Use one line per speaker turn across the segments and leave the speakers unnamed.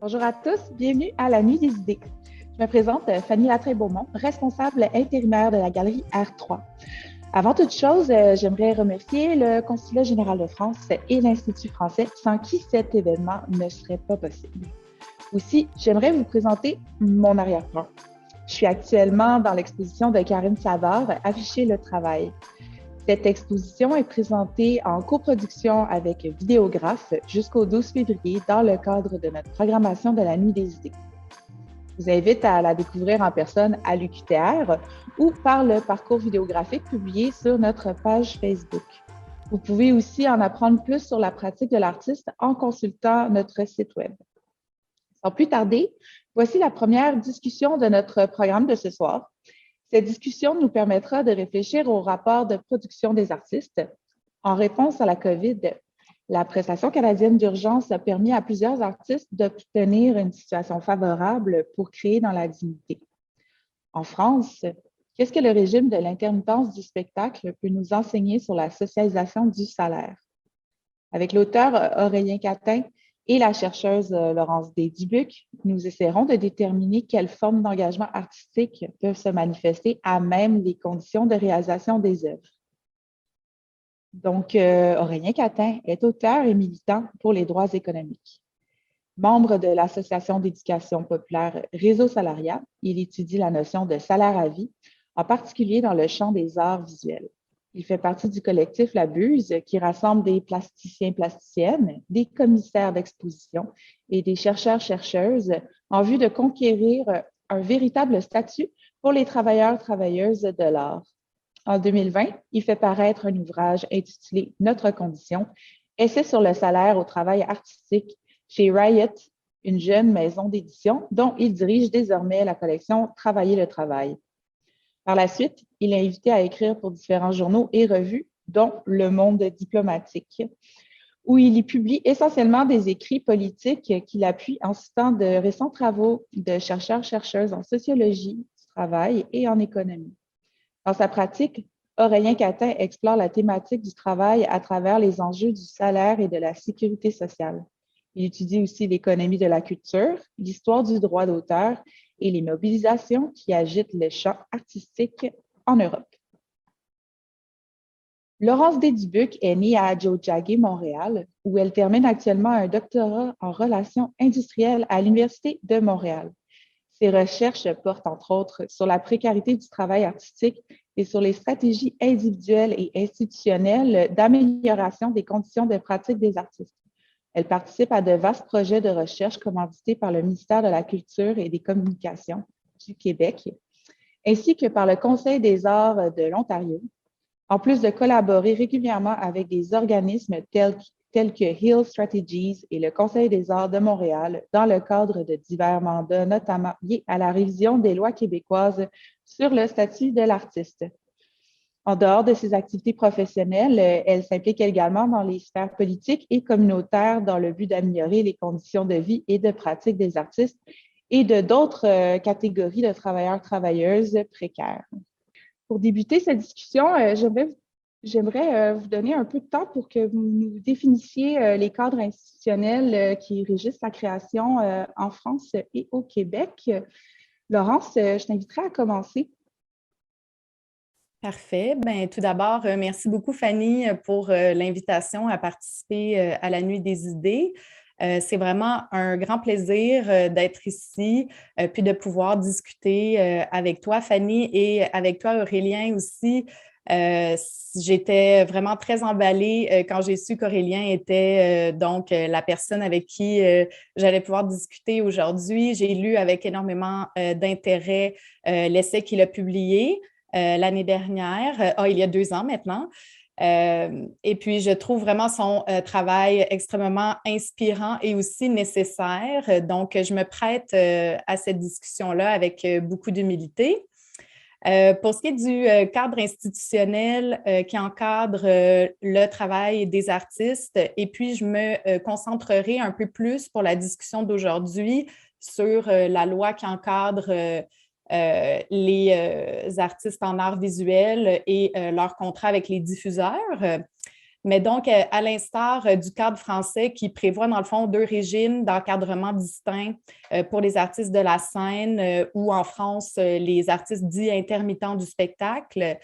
Bonjour à tous, bienvenue à la Nuit des idées. Je me présente Fanny Latreille-Beaumont, responsable intérimaire de la galerie R3. Avant toute chose, j'aimerais remercier le Consulat général de France et l'Institut français, sans qui cet événement ne serait pas possible. Aussi, j'aimerais vous présenter mon arrière-plan. Je suis actuellement dans l'exposition de Karine Savard, Afficher le travail. Cette exposition est présentée en coproduction avec Vidéographe jusqu'au 12 février dans le cadre de notre programmation de la Nuit des idées. Je vous invite à la découvrir en personne à l'UQTR ou par le parcours vidéographique publié sur notre page Facebook. Vous pouvez aussi en apprendre plus sur la pratique de l'artiste en consultant notre site Web. Sans plus tarder, voici la première discussion de notre programme de ce soir. Cette discussion nous permettra de réfléchir au rapport de production des artistes. En réponse à la COVID, la prestation canadienne d'urgence a permis à plusieurs artistes d'obtenir une situation favorable pour créer dans la dignité. En France, qu'est-ce que le régime de l'intermittence du spectacle peut nous enseigner sur la socialisation du salaire? Avec l'auteur Aurélien Catin et la chercheuse Laurence Dubuc, nous essaierons de déterminer quelles formes d'engagement artistique peuvent se manifester à même les conditions de réalisation des œuvres. Donc, Aurélien Catin est auteur et militant pour les droits économiques. Membre de l'Association d'éducation populaire Réseau Salariat, il étudie la notion de salaire à vie, en particulier dans le champ des arts visuels. Il fait partie du collectif La Buse, qui rassemble des plasticiens-plasticiennes, des commissaires d'exposition et des chercheurs-chercheuses en vue de conquérir un véritable statut pour les travailleurs-travailleuses de l'art. En 2020, il fait paraître un ouvrage intitulé « Notre condition », essai sur le salaire au travail artistique chez Riot, une jeune maison d'édition dont il dirige désormais la collection « Travailler le travail ». Par la suite, il est invité à écrire pour différents journaux et revues, dont Le Monde diplomatique, où il y publie essentiellement des écrits politiques qu'il appuie en citant de récents travaux de chercheurs-chercheuses en sociologie du travail et en économie. Dans sa pratique, Aurélien Catin explore la thématique du travail à travers les enjeux du salaire et de la sécurité sociale. Il étudie aussi l'économie de la culture, l'histoire du droit d'auteur et les mobilisations qui agitent le champ artistique en Europe. Laurence Dubuc est née à Tiohtià:ke, Montréal, où elle termine actuellement un doctorat en relations industrielles à l'Université de Montréal. Ses recherches portent entre autres sur la précarité du travail artistique et sur les stratégies individuelles et institutionnelles d'amélioration des conditions de pratique des artistes. Elle participe à de vastes projets de recherche commandités par le ministère de la Culture et des Communications du Québec, ainsi que par le Conseil des arts de l'Ontario, en plus de collaborer régulièrement avec des organismes tels que Hill Strategies et le Conseil des arts de Montréal dans le cadre de divers mandats, notamment liés à la révision des lois québécoises sur le statut de l'artiste. En dehors de ses activités professionnelles, elle s'implique également dans les sphères politiques et communautaires dans le but d'améliorer les conditions de vie et de pratique des artistes et de d'autres catégories de travailleurs-travailleuses précaires. Pour débuter cette discussion, j'aimerais vous donner un peu de temps pour que vous nous définissiez les cadres institutionnels qui régissent la création en France et au Québec. Laurence, je t'inviterai à commencer.
Parfait. Bien, tout d'abord, merci beaucoup, Fanny, pour l'invitation à participer à la Nuit des idées. C'est vraiment un grand plaisir d'être ici, puis de pouvoir discuter avec toi, Fanny, et avec toi, Aurélien, aussi. J'étais vraiment très emballée quand j'ai su qu'Aurélien était donc la personne avec qui j'allais pouvoir discuter aujourd'hui. J'ai lu avec énormément d'intérêt l'essai qu'il a publié l'année dernière, il y a 2 ans maintenant. Et puis, je trouve vraiment son travail extrêmement inspirant et aussi nécessaire. Donc, je me prête à cette discussion-là avec beaucoup d'humilité. Pour ce qui est du cadre institutionnel qui encadre le travail des artistes, et puis je me concentrerai un peu plus pour la discussion d'aujourd'hui sur la loi qui encadre les artistes en art visuel et leur contrat avec les diffuseurs. Mais donc, à l'instar du cadre français qui prévoit, dans le fond, 2 régimes d'encadrement distincts pour les artistes de la scène ou en France, les artistes dits intermittents du spectacle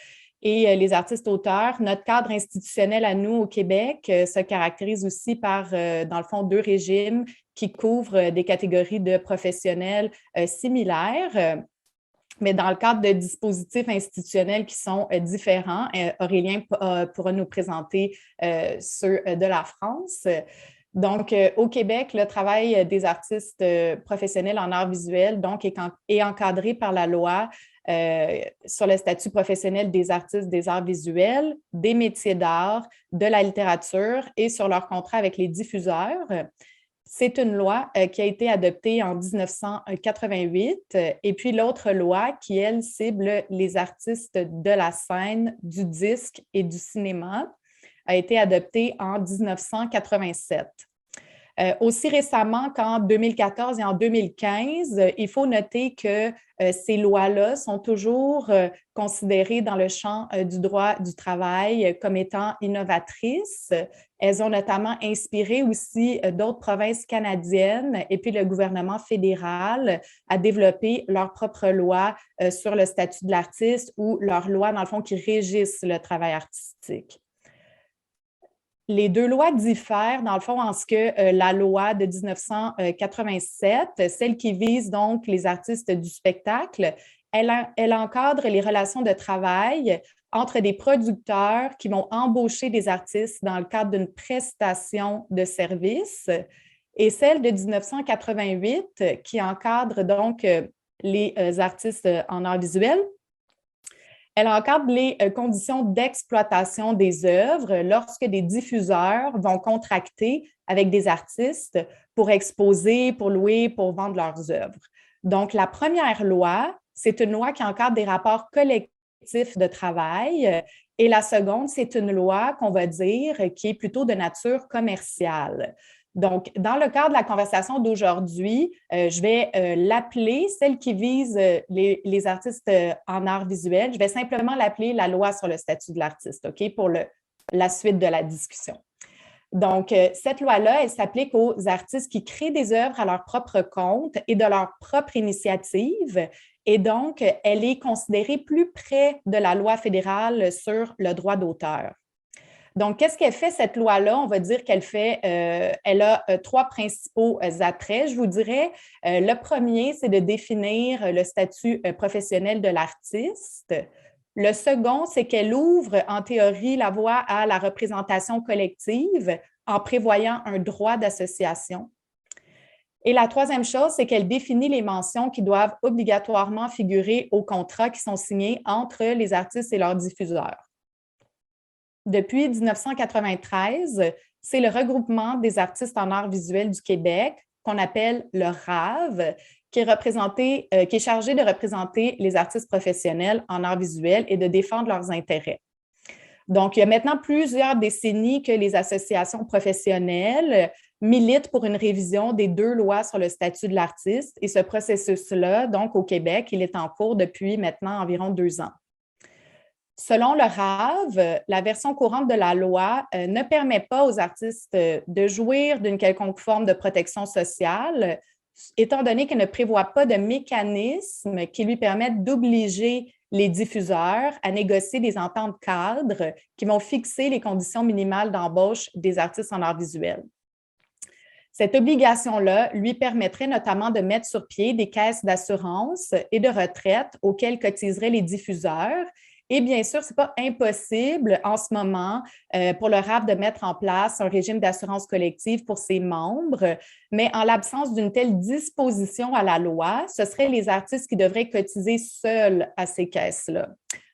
et les artistes auteurs, notre cadre institutionnel à nous au Québec se caractérise aussi par, dans le fond, 2 régimes qui couvrent des catégories de professionnels similaires. Mais dans le cadre de dispositifs institutionnels qui sont différents, Aurélien pourra nous présenter ceux de la France. Donc, au Québec, le travail des artistes professionnels en art visuel donc, est encadré par la loi sur le statut professionnel des artistes des arts visuels, des métiers d'art, de la littérature et sur leur contrat avec les diffuseurs. C'est une loi qui a été adoptée en 1988 et puis l'autre loi qui, elle, cible les artistes de la scène, du disque et du cinéma a été adoptée en 1987. Aussi récemment qu'en 2014 et en 2015, il faut noter que ces lois-là sont toujours considérées dans le champ du droit du travail comme étant innovatrices. Elles ont notamment inspiré aussi d'autres provinces canadiennes et puis le gouvernement fédéral à développer leurs propres lois sur le statut de l'artiste ou leurs lois, dans le fond, qui régissent le travail artistique. Les 2 lois diffèrent, dans le fond, en ce que la loi de 1987, celle qui vise donc les artistes du spectacle, elle encadre les relations de travail entre des producteurs qui vont embaucher des artistes dans le cadre d'une prestation de service et celle de 1988 qui encadre donc les artistes en art visuel. Elle encadre les conditions d'exploitation des œuvres lorsque des diffuseurs vont contracter avec des artistes pour exposer, pour louer, pour vendre leurs œuvres. Donc, la première loi, c'est une loi qui encadre des rapports collectifs de travail et la seconde, c'est une loi qu'on va dire qui est plutôt de nature commerciale. Donc, dans le cadre de la conversation d'aujourd'hui, je vais l'appeler, celle qui vise les artistes en art visuel, je vais simplement l'appeler la loi sur le statut de l'artiste, OK, pour la suite de la discussion. Donc, cette loi-là, elle s'applique aux artistes qui créent des œuvres à leur propre compte et de leur propre initiative. Et donc, elle est considérée plus près de la loi fédérale sur le droit d'auteur. Donc, qu'est-ce qu'elle fait, cette loi-là? On va dire qu'elle fait, elle a 3 principaux attraits, je vous dirais. Le premier, c'est de définir le statut professionnel de l'artiste. Le second, c'est qu'elle ouvre en théorie la voie à la représentation collective en prévoyant un droit d'association. Et la troisième chose, c'est qu'elle définit les mentions qui doivent obligatoirement figurer aux contrats qui sont signés entre les artistes et leurs diffuseurs. Depuis 1993, c'est le regroupement des artistes en art visuel du Québec, qu'on appelle le RAV, qui est chargé de représenter les artistes professionnels en art visuel et de défendre leurs intérêts. Donc, il y a maintenant plusieurs décennies que les associations professionnelles militent pour une révision des 2 lois sur le statut de l'artiste et ce processus-là, donc au Québec, il est en cours depuis maintenant environ 2 ans. Selon le RAV, la version courante de la loi ne permet pas aux artistes de jouir d'une quelconque forme de protection sociale, étant donné qu'elle ne prévoit pas de mécanisme qui lui permette d'obliger les diffuseurs à négocier des ententes cadres qui vont fixer les conditions minimales d'embauche des artistes en art visuel. Cette obligation-là lui permettrait notamment de mettre sur pied des caisses d'assurance et de retraite auxquelles cotiseraient les diffuseurs. Et bien sûr, ce n'est pas impossible en ce moment pour le RAV de mettre en place un régime d'assurance collective pour ses membres, mais en l'absence d'une telle disposition à la loi, ce seraient les artistes qui devraient cotiser seuls à ces caisses-là.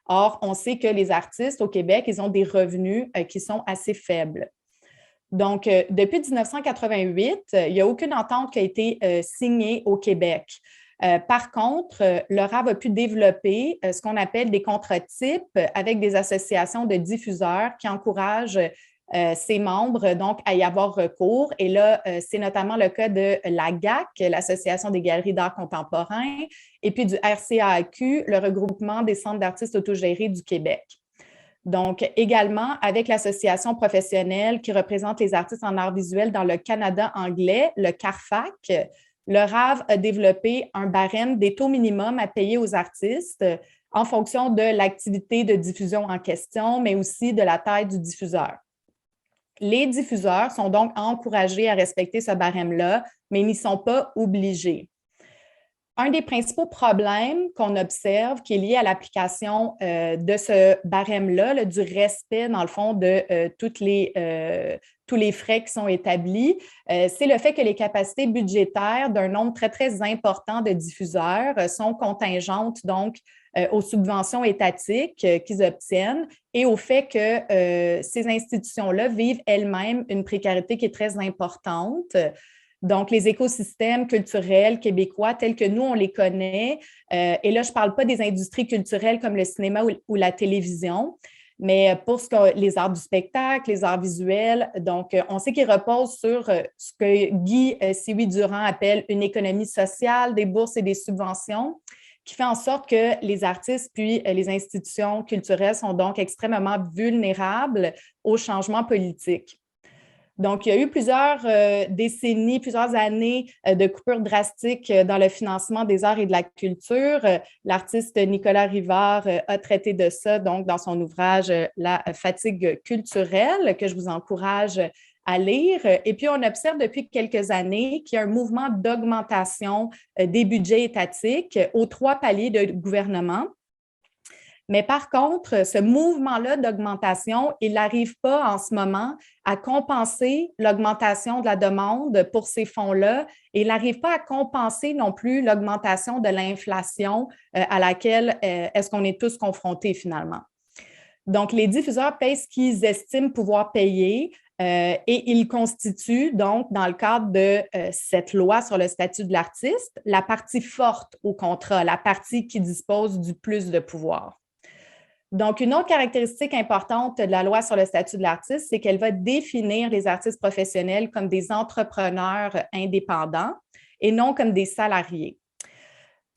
Or, on sait que les artistes au Québec, ils ont des revenus qui sont assez faibles. Donc, depuis 1988, il n'y a aucune entente qui a été signée au Québec. Par contre, le RAV a pu développer ce qu'on appelle des contrats types avec des associations de diffuseurs qui encouragent ses membres donc à y avoir recours. Et là, c'est notamment le cas de la GAC, l'Association des galeries d'art contemporain, et puis du RCAAQ, le regroupement des centres d'artistes autogérés du Québec. Donc, également, avec l'association professionnelle qui représente les artistes en art visuel dans le Canada anglais, le CARFAC, le RAV a développé un barème des taux minimums à payer aux artistes en fonction de l'activité de diffusion en question, mais aussi de la taille du diffuseur. Les diffuseurs sont donc encouragés à respecter ce barème-là, mais n'y sont pas obligés. Un des principaux problèmes qu'on observe qui est lié à l'application de ce barème-là, du respect, dans le fond, de tous les frais qui sont établis, c'est le fait que les capacités budgétaires d'un nombre très, très important de diffuseurs sont contingentes, donc, aux subventions étatiques qu'ils obtiennent et au fait que ces institutions-là vivent elles-mêmes une précarité qui est très importante. Donc, les écosystèmes culturels québécois tels que nous, on les connaît, et là, je ne parle pas des industries culturelles comme le cinéma ou la télévision, mais pour les arts du spectacle, les arts visuels, donc on sait qu'ils reposent sur ce que Guy Sioui-Durand appelle une économie sociale des bourses et des subventions, qui fait en sorte que les artistes puis les institutions culturelles sont donc extrêmement vulnérables aux changements politiques. Donc, il y a eu plusieurs décennies, plusieurs années de coupures drastiques dans le financement des arts et de la culture. L'artiste Nicolas Rivard a traité de ça donc, dans son ouvrage « La fatigue culturelle » que je vous encourage à lire. Et puis, on observe depuis quelques années qu'il y a un mouvement d'augmentation des budgets étatiques aux 3 paliers de gouvernement. Mais par contre, ce mouvement-là d'augmentation, il n'arrive pas en ce moment à compenser l'augmentation de la demande pour ces fonds-là et il n'arrive pas à compenser non plus l'augmentation de l'inflation à laquelle est-ce qu'on est tous confrontés finalement. Donc, les diffuseurs payent ce qu'ils estiment pouvoir payer et ils constituent donc, dans le cadre de cette loi sur le statut de l'artiste, la partie forte au contrat, la partie qui dispose du plus de pouvoir. Donc, une autre caractéristique importante de la loi sur le statut de l'artiste, c'est qu'elle va définir les artistes professionnels comme des entrepreneurs indépendants et non comme des salariés.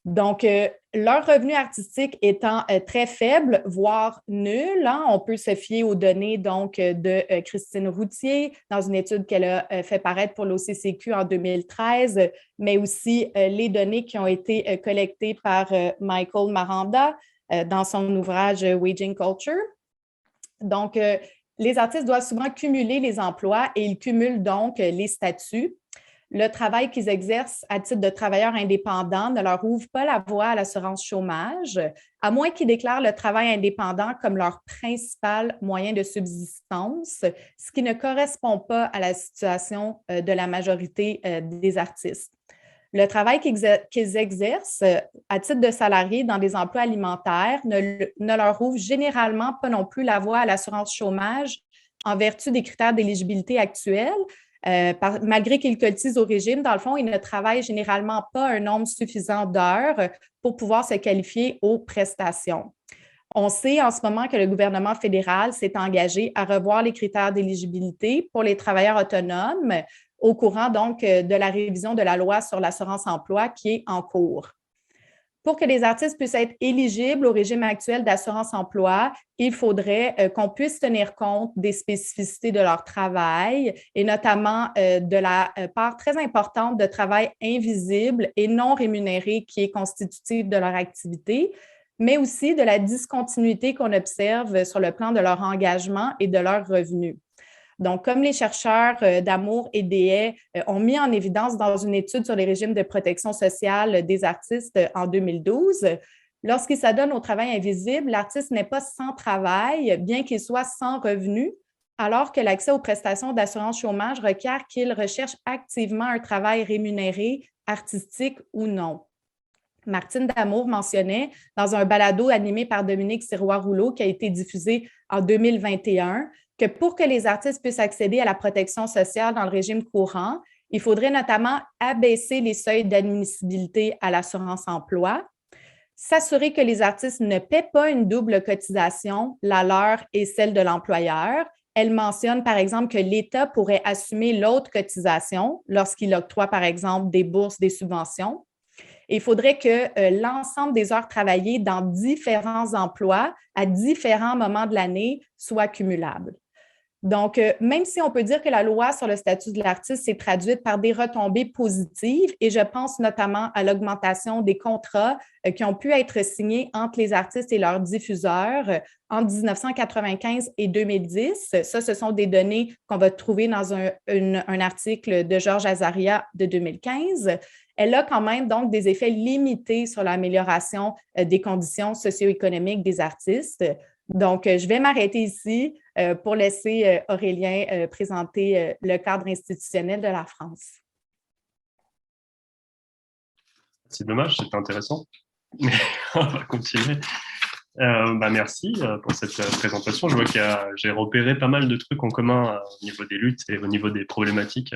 Donc, leur revenu artistique étant très faible, voire nul, hein, on peut se fier aux données donc, de Christine Routier dans une étude qu'elle a fait paraître pour l'OCCQ en 2013, mais aussi les données qui ont été collectées par Michael Maranda dans son ouvrage Waging Culture. Donc, les artistes doivent souvent cumuler les emplois et ils cumulent donc les statuts. Le travail qu'ils exercent à titre de travailleurs indépendants ne leur ouvre pas la voie à l'assurance chômage, à moins qu'ils déclarent le travail indépendant comme leur principal moyen de subsistance, ce qui ne correspond pas à la situation de la majorité des artistes. Le travail qu'ils exercent à titre de salariés dans des emplois alimentaires ne leur ouvre généralement pas non plus la voie à l'assurance chômage en vertu des critères d'éligibilité actuels. Malgré qu'ils cotisent au régime, dans le fond, ils ne travaillent généralement pas un nombre suffisant d'heures pour pouvoir se qualifier aux prestations. On sait en ce moment que le gouvernement fédéral s'est engagé à revoir les critères d'éligibilité pour les travailleurs autonomes au courant donc de la révision de la loi sur l'assurance-emploi qui est en cours. Pour que les artistes puissent être éligibles au régime actuel d'assurance-emploi, il faudrait qu'on puisse tenir compte des spécificités de leur travail et notamment de la part très importante de travail invisible et non rémunéré qui est constitutive de leur activité, mais aussi de la discontinuité qu'on observe sur le plan de leur engagement et de leurs revenus. Donc, comme les chercheurs d'Amour et des ont mis en évidence dans une étude sur les régimes de protection sociale des artistes en 2012, lorsqu'il s'adonne au travail invisible, l'artiste n'est pas sans travail, bien qu'il soit sans revenu, alors que l'accès aux prestations d'assurance chômage requiert qu'il recherche activement un travail rémunéré, artistique ou non. Martine Damour mentionnait dans un balado animé par Dominique Sirois-Rouleau qui a été diffusé en 2021 que pour que les artistes puissent accéder à la protection sociale dans le régime courant, il faudrait notamment abaisser les seuils d'admissibilité à l'assurance emploi, s'assurer que les artistes ne paient pas une double cotisation, la leur et celle de l'employeur. Elle mentionne, par exemple, que l'État pourrait assumer l'autre cotisation lorsqu'il octroie, par exemple, des bourses, des subventions. Et il faudrait que l'ensemble des heures travaillées dans différents emplois à différents moments de l'année soient cumulables. Donc, même si on peut dire que la loi sur le statut de l'artiste s'est traduite par des retombées positives, et je pense notamment à l'augmentation des contrats qui ont pu être signés entre les artistes et leurs diffuseurs entre 1995 et 2010. Ça, ce sont des données qu'on va trouver dans un article de Georges Azaria de 2015. Elle a quand même donc des effets limités sur l'amélioration des conditions socio-économiques des artistes. Donc, je vais m'arrêter ici pour laisser Aurélien présenter le cadre institutionnel de la France.
C'est dommage, c'était intéressant. Mais on va continuer. Merci pour cette présentation. Je vois que j'ai repéré pas mal de trucs en commun au niveau des luttes et au niveau des problématiques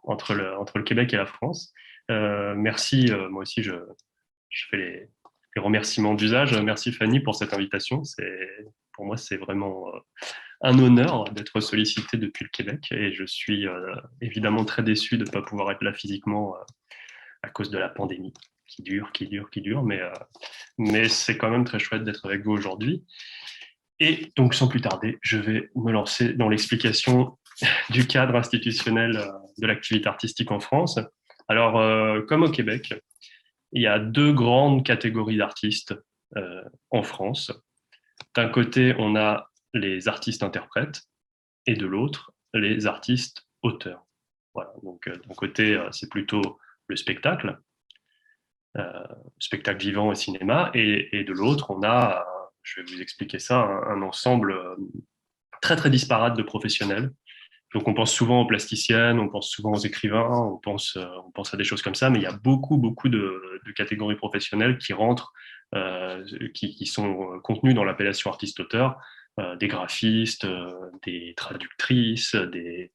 entre le Québec et la France. Merci, moi aussi je fais les remerciements d'usage. Merci Fanny pour cette invitation. Pour moi, c'est vraiment un honneur d'être sollicité depuis le Québec et je suis évidemment très déçu de ne pas pouvoir être là physiquement à cause de la pandémie qui dure, mais c'est quand même très chouette d'être avec vous aujourd'hui. Et donc, sans plus tarder, je vais me lancer dans l'explication du cadre institutionnel de l'activité artistique en France. Alors, comme au Québec, il y a deux grandes catégories d'artistes en France. D'un côté, on a les artistes-interprètes et de l'autre, les artistes-auteurs. Voilà, donc d'un côté, c'est plutôt le spectacle vivant au cinéma, et de l'autre, on a, je vais vous expliquer ça, un ensemble très très disparate de professionnels. Donc on pense souvent aux plasticiennes, on pense souvent aux écrivains, on pense à des choses comme ça, mais il y a beaucoup de catégories professionnelles qui rentrent, qui sont contenues dans l'appellation artiste-auteur, des graphistes, des traductrices, des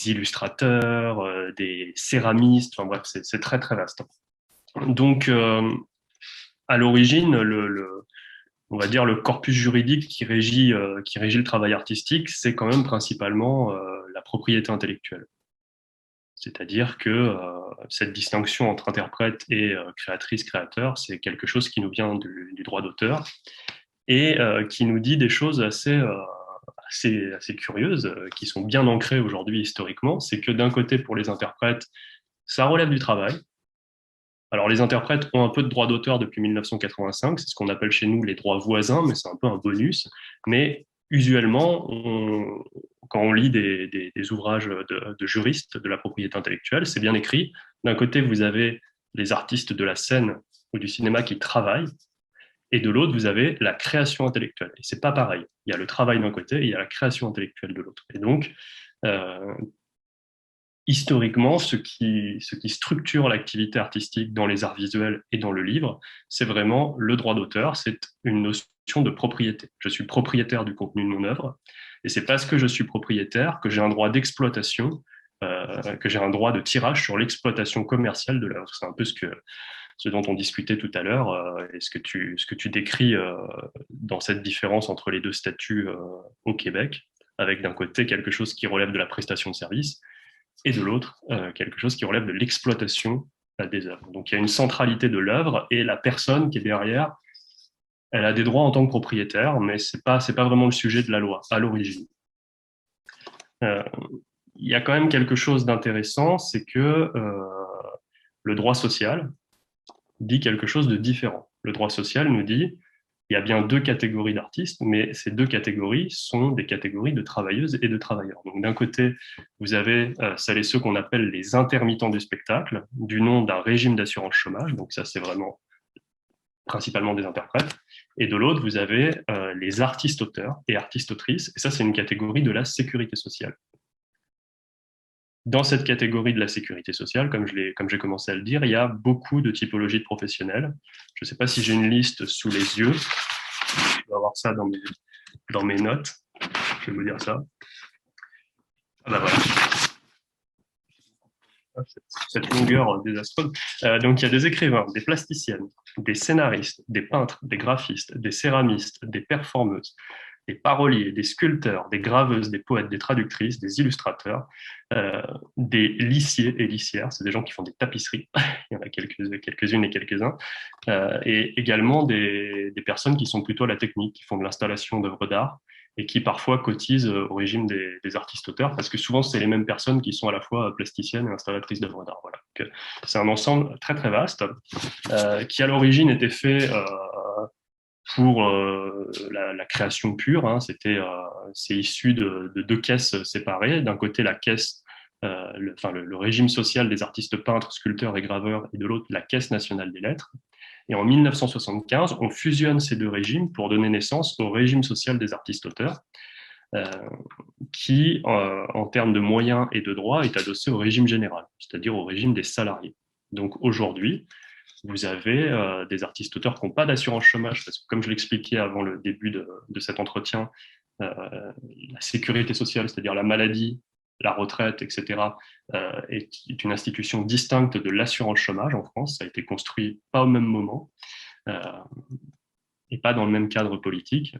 illustrateurs, des céramistes, enfin bref, c'est très très vaste. Donc à l'origine, on va dire le corpus juridique qui régit le travail artistique, c'est quand même principalement la propriété intellectuelle. C'est-à-dire que cette distinction entre interprète et créatrice-créateur, c'est quelque chose qui nous vient du droit d'auteur et qui nous dit des choses assez curieuses, qui sont bien ancrées aujourd'hui historiquement. C'est que d'un côté, pour les interprètes, ça relève du travail. Alors, les interprètes ont un peu de droits d'auteur depuis 1985, c'est ce qu'on appelle chez nous les droits voisins, mais c'est un peu un bonus. Mais usuellement, quand on lit des ouvrages de juristes de la propriété intellectuelle, c'est bien écrit. D'un côté, vous avez les artistes de la scène ou du cinéma qui travaillent, et de l'autre, vous avez la création intellectuelle. Et c'est pas pareil. Il y a le travail d'un côté et il y a la création intellectuelle de l'autre. Et donc, historiquement, ce qui structure l'activité artistique dans les arts visuels et dans le livre, c'est vraiment le droit d'auteur, c'est une notion de propriété. Je suis propriétaire du contenu de mon œuvre, et c'est parce que je suis propriétaire que j'ai un droit d'exploitation, que j'ai un droit de tirage sur l'exploitation commerciale de l'œuvre. C'est un peu ce dont on discutait tout à l'heure, et ce que tu décris dans cette différence entre les deux statuts au Québec, avec d'un côté quelque chose qui relève de la prestation de service, et de l'autre, quelque chose qui relève de l'exploitation des œuvres. Donc il y a une centralité de l'œuvre, et la personne qui est derrière, elle a des droits en tant que propriétaire, mais c'est pas vraiment le sujet de la loi à l'origine. Il y a quand même quelque chose d'intéressant, c'est que le droit social dit quelque chose de différent. Le droit social nous dit il y a bien deux catégories d'artistes, mais ces deux catégories sont des catégories de travailleuses et de travailleurs. Donc d'un côté, vous avez celles et ceux qu'on appelle les intermittents du spectacle, du nom d'un régime d'assurance chômage, donc ça c'est vraiment principalement des interprètes, et de l'autre, vous avez les artistes-auteurs et artistes-autrices, et ça c'est une catégorie de la sécurité sociale. Dans cette catégorie de la sécurité sociale, comme j'ai commencé à le dire, il y a beaucoup de typologies de professionnels. Je ne sais pas si j'ai une liste sous les yeux. Je vais avoir ça dans mes notes. Je vais vous dire ça. Ah bah voilà. Cette longueur désastreuse. Donc, il y a des écrivains, des plasticiennes, des scénaristes, des peintres, des graphistes, des céramistes, des performeuses, des paroliers, des sculpteurs, des graveuses, des poètes, des traductrices, des illustrateurs, des lissiers et lissières, c'est des gens qui font des tapisseries, il y en a quelques-unes et quelques-uns, et également des personnes qui sont plutôt à la technique, qui font de l'installation d'œuvres d'art, et qui parfois cotisent au régime des artistes-auteurs, parce que souvent, c'est les mêmes personnes qui sont à la fois plasticiennes et installatrices d'œuvres d'art. Voilà. C'est un ensemble très, très vaste, qui à l'origine était fait pour la création pure. Hein. C'est issu de deux caisses séparées. D'un côté, la caisse, le régime social des artistes peintres, sculpteurs et graveurs, et de l'autre, la Caisse nationale des lettres. Et en 1975, on fusionne ces deux régimes pour donner naissance au régime social des artistes-auteurs, qui, en termes de moyens et de droits, est adossé au régime général, c'est-à-dire au régime des salariés. Donc aujourd'hui, vous avez des artistes-auteurs qui n'ont pas d'assurance chômage, parce que comme je l'expliquais avant le début de cet entretien, la sécurité sociale, c'est-à-dire la maladie, la retraite, etc., est une institution distincte de l'assurance chômage en France. Ça a été construit pas au même moment et pas dans le même cadre politique.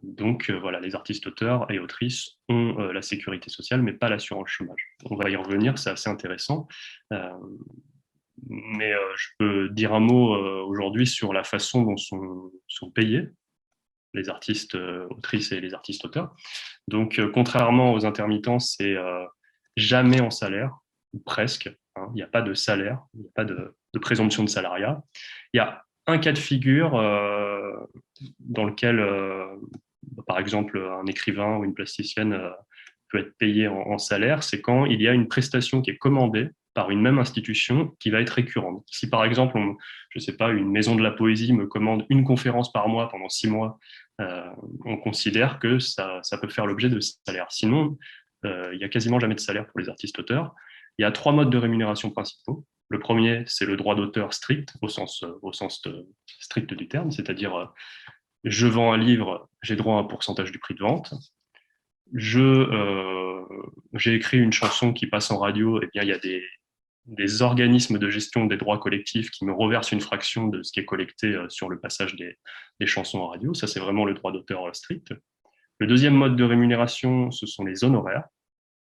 Donc voilà, les artistes-auteurs et autrices ont la sécurité sociale, mais pas l'assurance chômage. On va y revenir, c'est assez intéressant. Mais je peux dire un mot aujourd'hui sur la façon dont sont payés les artistes autrices et les artistes auteurs. Donc, contrairement aux intermittents, c'est jamais en salaire, ou presque. Hein. Il n'y a pas de salaire, il n'y a pas de présomption de salariat. Il y a un cas de figure dans lequel, par exemple, un écrivain ou une plasticienne peut être payé en salaire, c'est quand il y a une prestation qui est commandée par une même institution qui va être récurrente. Si par exemple, je ne sais pas, une maison de la poésie me commande une conférence par mois pendant 6 mois, on considère que ça peut faire l'objet de salaire. Sinon, il n'y a quasiment jamais de salaire pour les artistes-auteurs. Il y a 3 modes de rémunération principaux. Le premier, c'est le droit d'auteur strict, au sens strict du terme, c'est-à-dire je vends un livre, j'ai droit à un pourcentage du prix de vente. J'ai écrit une chanson qui passe en radio, et bien il y a des organismes de gestion des droits collectifs qui me reversent une fraction de ce qui est collecté sur le passage des chansons en radio. Ça, c'est vraiment le droit d'auteur strict. Le deuxième mode de rémunération, ce sont les honoraires.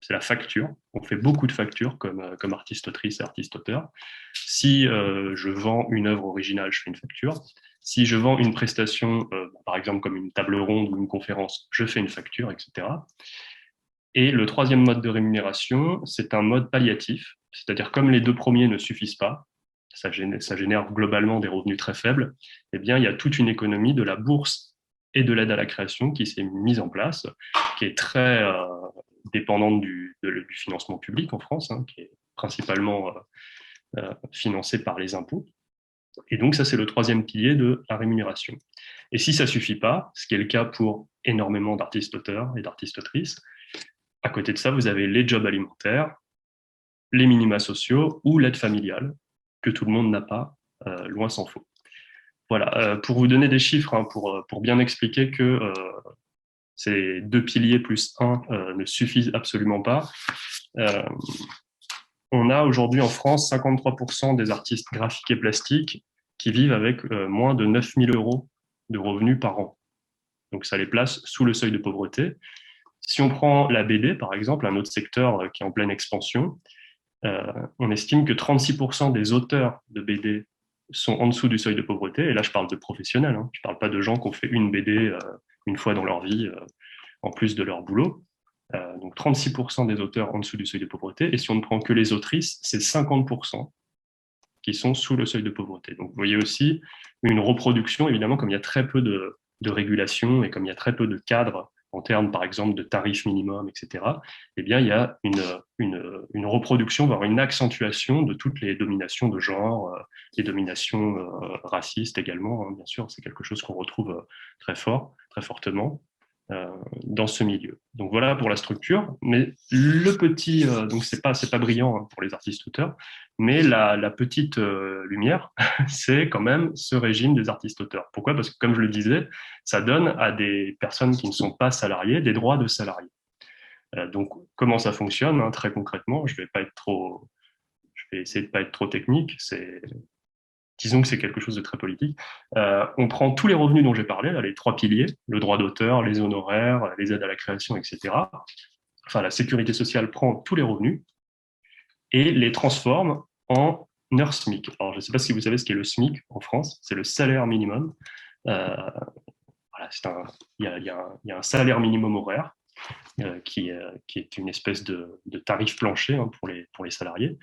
C'est la facture. On fait beaucoup de factures comme artiste-autrice et artiste-auteur. Si je vends une œuvre originale, je fais une facture. Si je vends une prestation, par exemple comme une table ronde ou une conférence, je fais une facture, etc. Et le troisième mode de rémunération, c'est un mode palliatif, c'est-à-dire comme les deux premiers ne suffisent pas, ça génère globalement des revenus très faibles, eh bien, il y a toute une économie de la bourse et de l'aide à la création qui s'est mise en place, qui est très dépendante du financement public en France, hein, qui est principalement financé par les impôts. Et donc, ça, c'est le troisième pilier de la rémunération. Et si ça ne suffit pas, ce qui est le cas pour énormément d'artistes-auteurs et d'artistes-autrices, à côté de ça, vous avez les jobs alimentaires, les minima sociaux ou l'aide familiale, que tout le monde n'a pas, loin s'en faut. Voilà, pour vous donner des chiffres, hein, pour bien expliquer que ces 2 piliers plus 1 ne suffisent absolument pas. On a aujourd'hui en France 53% des artistes graphiques et plastiques qui vivent avec moins de 9 000 € de revenus par an. Donc ça les place sous le seuil de pauvreté. Si on prend la BD, par exemple, un autre secteur qui est en pleine expansion, on estime que 36% des auteurs de BD sont en dessous du seuil de pauvreté. Et là, je parle de professionnels. Hein. Je ne parle pas de gens qui ont fait une BD une fois dans leur vie, en plus de leur boulot. Donc 36% des auteurs en dessous du seuil de pauvreté. Et si on ne prend que les autrices, c'est 50% qui sont sous le seuil de pauvreté. Donc vous voyez aussi une reproduction, évidemment, comme il y a très peu de régulation et comme il y a très peu de cadres en termes, par exemple, de tarifs minimum, etc., eh bien, il y a une reproduction, voire une accentuation de toutes les dominations de genre, les dominations racistes également, hein, bien sûr, c'est quelque chose qu'on retrouve très fort, très fortement. dans ce milieu. Donc voilà pour la structure, mais le petit, donc c'est pas brillant hein, pour les artistes-auteurs, mais la petite lumière, c'est quand même ce régime des artistes-auteurs. Pourquoi? Parce que comme je le disais, ça donne à des personnes qui ne sont pas salariées des droits de salariés. Donc comment ça fonctionne hein, très concrètement? Je vais essayer de pas être trop technique. Disons que c'est quelque chose de très politique. On prend tous les revenus dont j'ai parlé, là, les 3 piliers, le droit d'auteur, les honoraires, les aides à la création, etc. Enfin, la sécurité sociale prend tous les revenus et les transforme en heures SMIC. Alors, je ne sais pas si vous savez ce qu'est le SMIC en France, c'est le salaire minimum. Voilà, il y a un salaire minimum horaire qui est une espèce de tarif plancher hein, pour les salariés.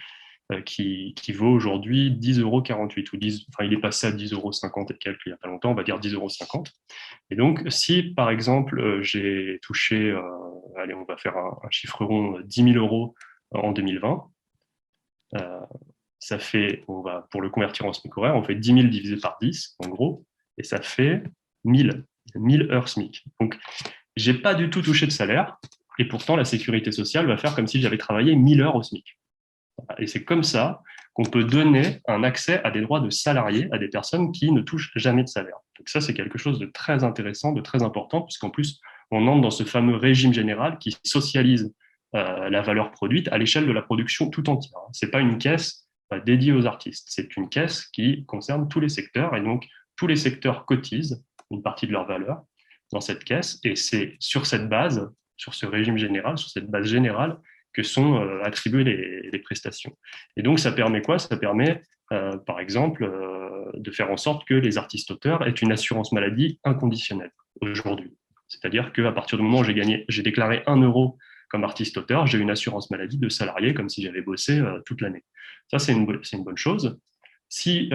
Qui vaut aujourd'hui 10,48 € ou 10, enfin il est passé à 10,50 € et quelques il n'y a pas longtemps, on va dire 10,50 €. Et donc, si par exemple j'ai touché, allez, on va faire un chiffre rond, 10 000 € en 2020, ça fait, pour le convertir en SMIC horaire, on fait 10 000 divisé par 10, en gros, et ça fait 1000 heures SMIC. Donc, j'ai pas du tout touché de salaire, et pourtant la sécurité sociale va faire comme si j'avais travaillé 1000 heures au SMIC. Et c'est comme ça qu'on peut donner un accès à des droits de salariés à des personnes qui ne touchent jamais de salaire. Donc ça, c'est quelque chose de très intéressant, de très important, puisqu'en plus, on entre dans ce fameux régime général qui socialise la valeur produite à l'échelle de la production tout entière. Ce n'est pas une caisse dédiée aux artistes, c'est une caisse qui concerne tous les secteurs, et donc tous les secteurs cotisent une partie de leur valeur dans cette caisse, et c'est sur cette base, sur ce régime général, sur cette base générale, que sont attribuées les prestations. Et donc, ça permet quoi? Ça permet, par exemple, de faire en sorte que les artistes-auteurs aient une assurance maladie inconditionnelle aujourd'hui. C'est-à-dire qu'à partir du moment où j'ai déclaré 1 € comme artiste-auteur, j'ai une assurance maladie de salarié comme si j'avais bossé toute l'année. Ça, c'est une bonne chose. Si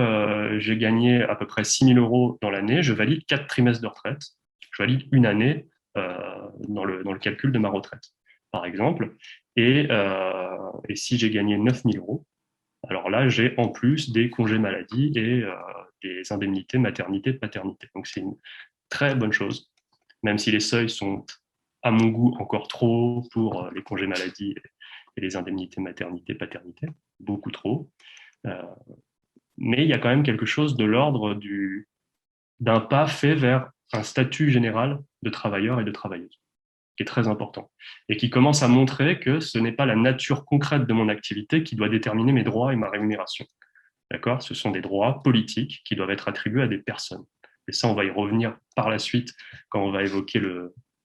j'ai gagné à peu près 6 000 € dans l'année, je valide 4 trimestres de retraite. Je valide une année dans le calcul de ma retraite, par exemple. Et si j'ai gagné 9 000 €, alors là, j'ai en plus des congés maladie et des indemnités maternité, paternité. Donc, c'est une très bonne chose, même si les seuils sont, à mon goût, encore trop hauts pour les congés maladie et les indemnités maternité, paternité, beaucoup trop. Mais il y a quand même quelque chose de l'ordre d'un pas fait vers un statut général de travailleur et de travailleuse, qui est très important, et qui commence à montrer que ce n'est pas la nature concrète de mon activité qui doit déterminer mes droits et ma rémunération. D'accord? Ce sont des droits politiques qui doivent être attribués à des personnes. Et ça, on va y revenir par la suite quand on va évoquer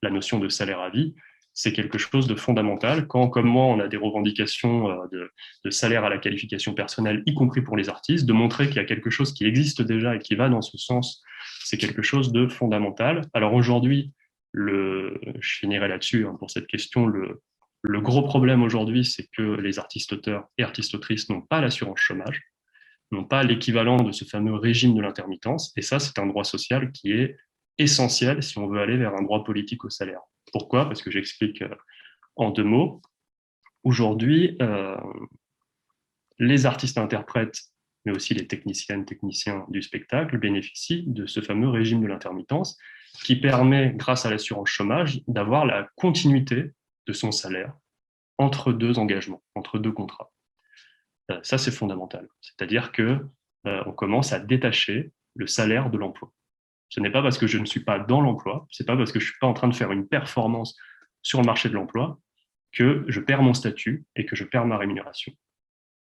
la notion de salaire à vie. C'est quelque chose de fondamental. Quand, comme moi, on a des revendications de salaire à la qualification personnelle, y compris pour les artistes, de montrer qu'il y a quelque chose qui existe déjà et qui va dans ce sens, c'est quelque chose de fondamental. Alors aujourd'hui, je finirai là-dessus hein, pour cette question. Le gros problème aujourd'hui, c'est que les artistes-auteurs et artistes-autrices n'ont pas l'assurance chômage, n'ont pas l'équivalent de ce fameux régime de l'intermittence. Et ça, c'est un droit social qui est essentiel si on veut aller vers un droit politique au salaire. Pourquoi? Parce que j'explique en 2 mots. Aujourd'hui, les artistes-interprètes, mais aussi les techniciennes, techniciens du spectacle, bénéficient de ce fameux régime de l'intermittence qui permet, grâce à l'assurance chômage, d'avoir la continuité de son salaire entre 2 engagements, entre 2 contrats. Ça, c'est fondamental. C'est-à-dire que on commence à détacher le salaire de l'emploi. Ce n'est pas parce que je ne suis pas dans l'emploi, c'est pas parce que je suis pas en train de faire une performance sur le marché de l'emploi que je perds mon statut et que je perds ma rémunération.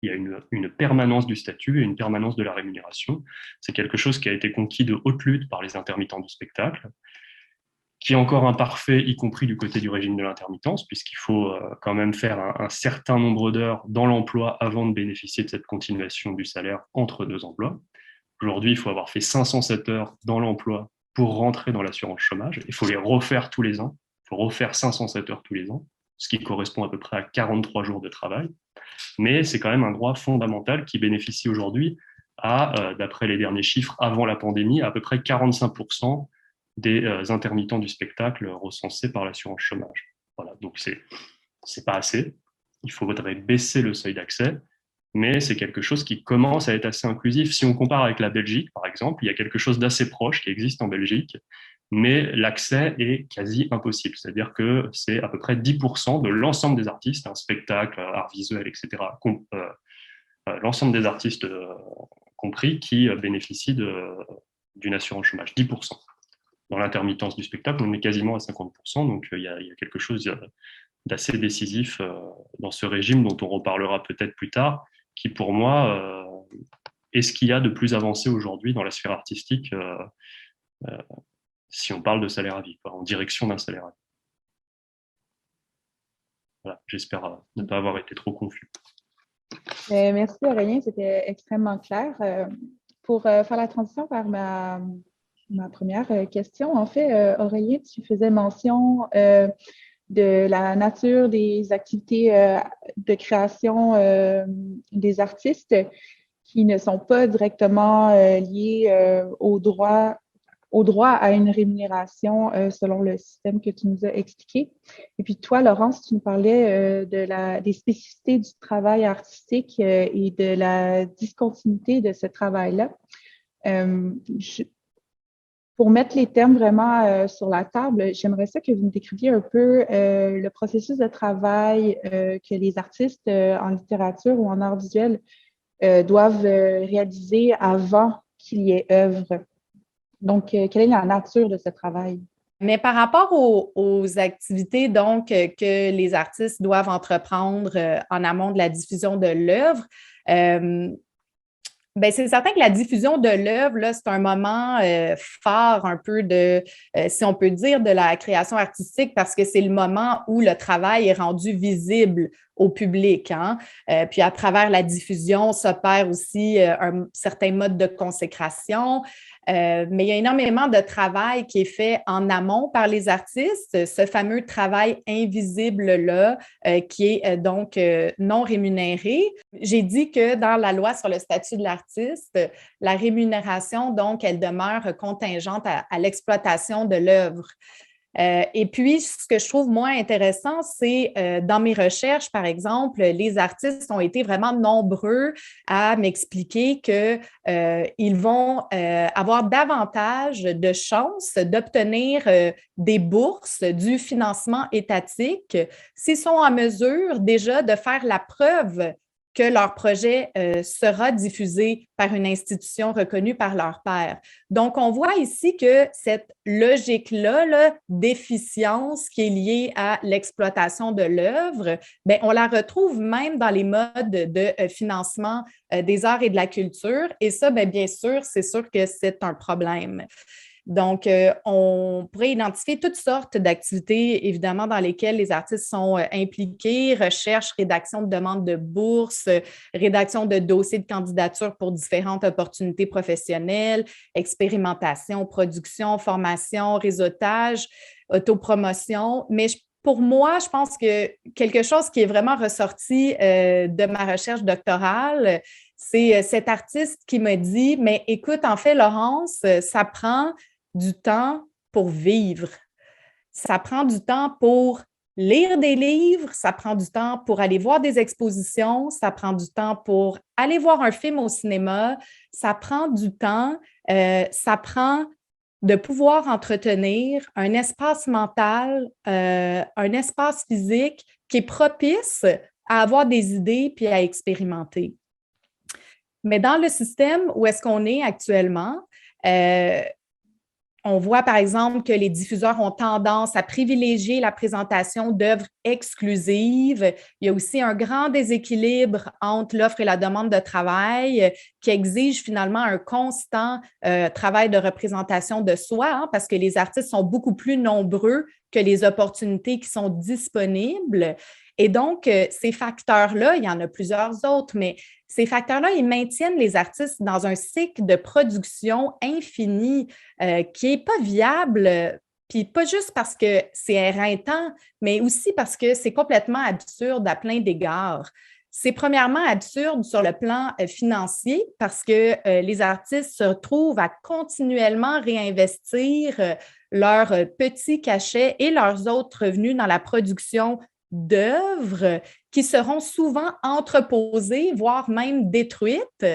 Il y a une permanence du statut et une permanence de la rémunération. C'est quelque chose qui a été conquis de haute lutte par les intermittents du spectacle, qui est encore imparfait, y compris du côté du régime de l'intermittence, puisqu'il faut quand même faire un certain nombre d'heures dans l'emploi avant de bénéficier de cette continuation du salaire entre 2 emplois. Aujourd'hui, il faut avoir fait 507 heures dans l'emploi pour rentrer dans l'assurance chômage. Il faut les refaire tous les ans. Il faut refaire 507 heures tous les ans, ce qui correspond à peu près à 43 jours de travail. Mais c'est quand même un droit fondamental qui bénéficie aujourd'hui d'après les derniers chiffres avant la pandémie, à peu près 45% des intermittents du spectacle recensés par l'assurance chômage. Voilà, donc c'est pas assez. Il faudrait baisser le seuil d'accès. mais c'est quelque chose qui commence à être assez inclusif. Si on compare avec la Belgique, par exemple, il y a quelque chose d'assez proche qui existe en Belgique, mais l'accès est quasi impossible. C'est-à-dire que c'est à peu près 10% de l'ensemble des artistes, un spectacle, art visuel, etc., l'ensemble des artistes compris, qui bénéficient d'une assurance chômage, 10%. Dans l'intermittence du spectacle, on est quasiment à 50%, donc il y a quelque chose d'assez décisif dans ce régime dont on reparlera peut-être plus tard, qui pour moi est ce qu'il y a de plus avancé aujourd'hui dans la sphère artistique si on parle de salaire à vie, en direction d'un salaire à vie. Voilà, j'espère ne pas avoir été trop confus.
Merci Aurélien, c'était extrêmement clair. Pour faire la transition vers ma première question, en fait, Aurélien, tu faisais mention de la nature des activités de création des artistes qui ne sont pas directement liées au droit à une rémunération selon le système que tu nous as expliqué. Et puis toi, Laurence, tu nous parlais des spécificités du travail artistique et de la discontinuité de ce travail-là. Pour mettre les termes vraiment sur la table, j'aimerais ça que vous me décriviez un peu le processus de travail que les artistes en littérature ou en art visuel doivent réaliser avant qu'il y ait œuvre. Donc, quelle est la nature de ce travail?
Mais par rapport aux activités donc que les artistes doivent entreprendre en amont de la diffusion de l'œuvre, ben c'est certain que la diffusion de l'œuvre, là, c'est un moment fort un peu si on peut dire, de la création artistique parce que c'est le moment où le travail est rendu visible au public. Hein? Puis à travers la diffusion s'opère aussi un certain mode de consécration. Mais il y a énormément de travail qui est fait en amont par les artistes, ce fameux travail invisible-là qui est donc non rémunéré. J'ai dit que dans la loi sur le statut de l'artiste, la rémunération, donc, elle demeure contingente à l'exploitation de l'œuvre. Et puis, ce que je trouve moins intéressant, c'est dans mes recherches, par exemple, les artistes ont été vraiment nombreux à m'expliquer qu'ils vont avoir davantage de chances d'obtenir des bourses, du financement étatique, s'ils sont en mesure déjà de faire la preuve que leur projet sera diffusé par une institution reconnue par leur pairs. Donc, on voit ici que cette logique-là, d'efficience qui est liée à l'exploitation de l'œuvre, bien, on la retrouve même dans les modes de financement des arts et de la culture. Et ça, bien sûr, c'est sûr que c'est un problème. Donc, on pourrait identifier toutes sortes d'activités, évidemment, dans lesquelles les artistes sont impliqués, recherche, rédaction de demandes de bourses, rédaction de dossiers de candidature pour différentes opportunités professionnelles, expérimentation, production, formation, réseautage, autopromotion. Mais pour moi, je pense que quelque chose qui est vraiment ressorti de ma recherche doctorale, c'est cet artiste qui m'a dit, mais écoute, en fait, Laurence, ça prend du temps pour vivre. Ça prend du temps pour lire des livres, ça prend du temps pour aller voir des expositions, ça prend du temps pour aller voir un film au cinéma, ça prend du temps, ça prend de pouvoir entretenir un espace mental, un espace physique qui est propice à avoir des idées puis à expérimenter. Mais dans le système où est-ce qu'on est actuellement, on voit, par exemple, que les diffuseurs ont tendance à privilégier la présentation d'œuvres exclusives. Il y a aussi un grand déséquilibre entre l'offre et la demande de travail qui exige finalement un constant travail de représentation de soi, hein, parce que les artistes sont beaucoup plus nombreux que les opportunités qui sont disponibles. Et donc, ces facteurs-là, il y en a plusieurs autres, mais ces facteurs-là, ils maintiennent les artistes dans un cycle de production infini qui n'est pas viable, puis pas juste parce que c'est éreintant, mais aussi parce que c'est complètement absurde à plein d'égards. C'est premièrement absurde sur le plan financier parce que les artistes se retrouvent à continuellement réinvestir leurs petits cachets et leurs autres revenus dans la production d'œuvres qui seront souvent entreposées, voire même détruites.